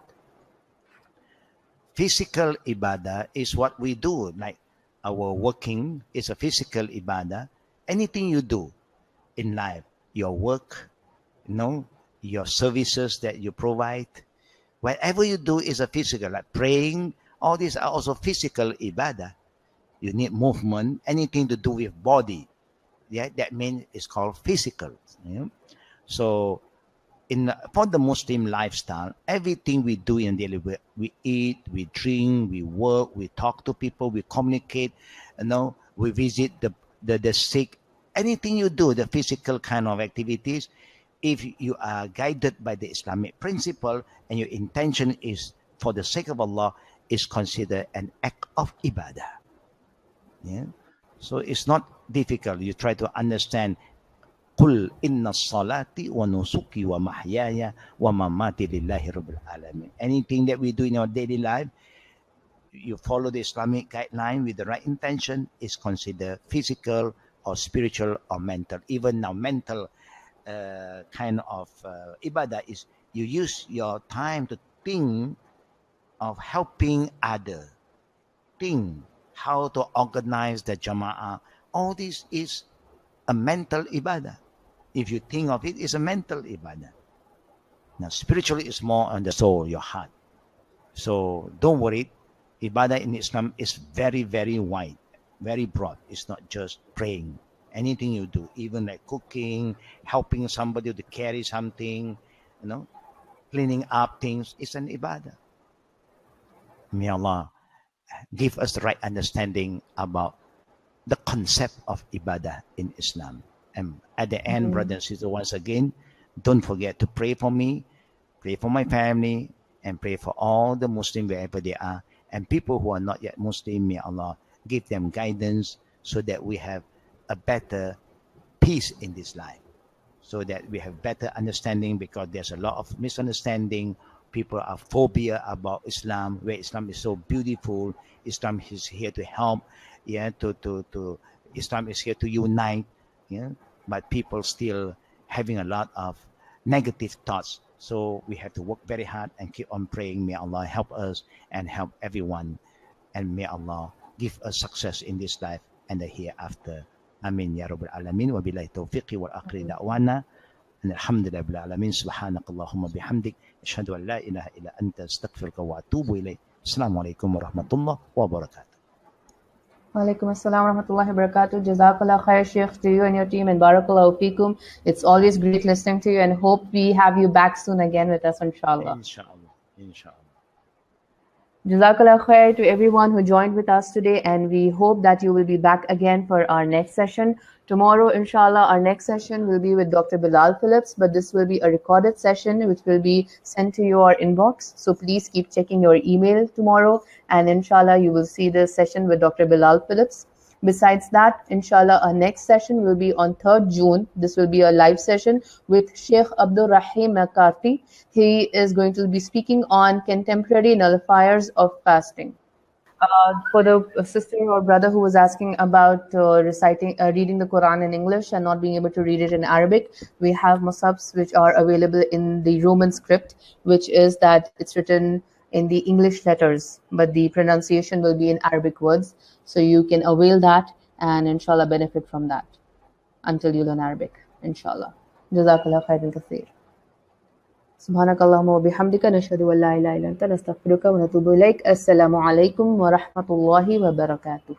Physical ibadah is what we do, like our working is a physical ibadah. Anything you do in life, your work, you know, your services that you provide, whatever you do is a physical, like praying, all these are also physical ibadah. You need movement, anything to do with body. Yeah, that means it's called physical. You know? So for the Muslim lifestyle, everything we do in daily, we eat, we drink, we work, we talk to people, we communicate, we visit the sick. Anything you do, the physical kind of activities, if you are guided by the Islamic principle and your intention is for the sake of Allah, is considered an act of ibadah. Yeah. So it's not difficult. You try to understand. قل إن الصلاة ونسكي ومحياي ومماتي لله رب العالمين. Anything that we do in our daily life, you follow the Islamic guideline with the right intention, is considered physical or spiritual or mental. Even now, mental kind of ibadah is you use your time to think of helping others, think how to organize the jama'ah. All this is a mental ibadah. if you think of it, it's a mental ibadah. Now, spiritually, it's more on the soul, your heart. So don't worry. Ibadah in Islam is very, very wide, very broad. It's not just praying. Anything you do, even like cooking, helping somebody to carry something, cleaning up things, it's an ibadah. May Allah give us the right understanding about the concept of ibadah in Islam. And at the end, brothers and sisters, once again, don't forget to pray for me, pray for my family, and pray for all the Muslims wherever they are. And people who are not yet Muslim, may Allah give them guidance so that we have a better peace in this life, so that we have better understanding, because there's a lot of misunderstanding. People are phobia about Islam, where Islam is so beautiful. Islam is here to help, to Islam is here to unite, but people still having a lot of negative thoughts. So we have to work very hard and keep on praying. May Allah help us and help everyone, and may Allah give us success in this life and the hereafter. Amin ya rabbal alamin. Wa billahi taufiqi wal akhiri da'wana. Alhamdulilah rabbil alamin. Subhanakallahumma bihamdik. Ashhadu an la ilaha illa anta astaghfiruka wa atubu ilayk. Assalamualaikum warahmatullahi wabarakatuh. Walaikum assalam warahmatullahi wabarakatuh. Jazakallah khair, Shaykh, to you and your team, and barakallahu feekum. It's always great listening to you, and hope we have you back soon again with us, inshallah. Inshallah. Jazakallah khair to everyone who joined with us today, and we hope that you will be back again for our next session. Tomorrow, inshallah, our next session will be with Dr. Bilal Phillips, but this will be a recorded session which will be sent to your inbox. So please keep checking your email tomorrow, and inshallah, you will see the session with Dr. Bilal Phillips. Besides that, inshallah, our next session will be on 3rd June. This will be a live session with Sheikh Abdul Rahim McCarthy. He is going to be speaking on contemporary nullifiers of fasting. For the sister or brother who was asking about reading the Quran in English and not being able to read it in Arabic, we have musabs which are available in the Roman script, which is that it's written in the English letters, but the pronunciation will be in Arabic words. So you can avail that and inshallah benefit from that until you learn Arabic, inshallah. Jazakallah khairan kaseer. Subhanakallahumma wa bihamdika nashhadu an la ilaha illa anta nastaghfiruka wa natubu ilaik. Assalamu alaikum wa rahmatullahi wa barakatuh.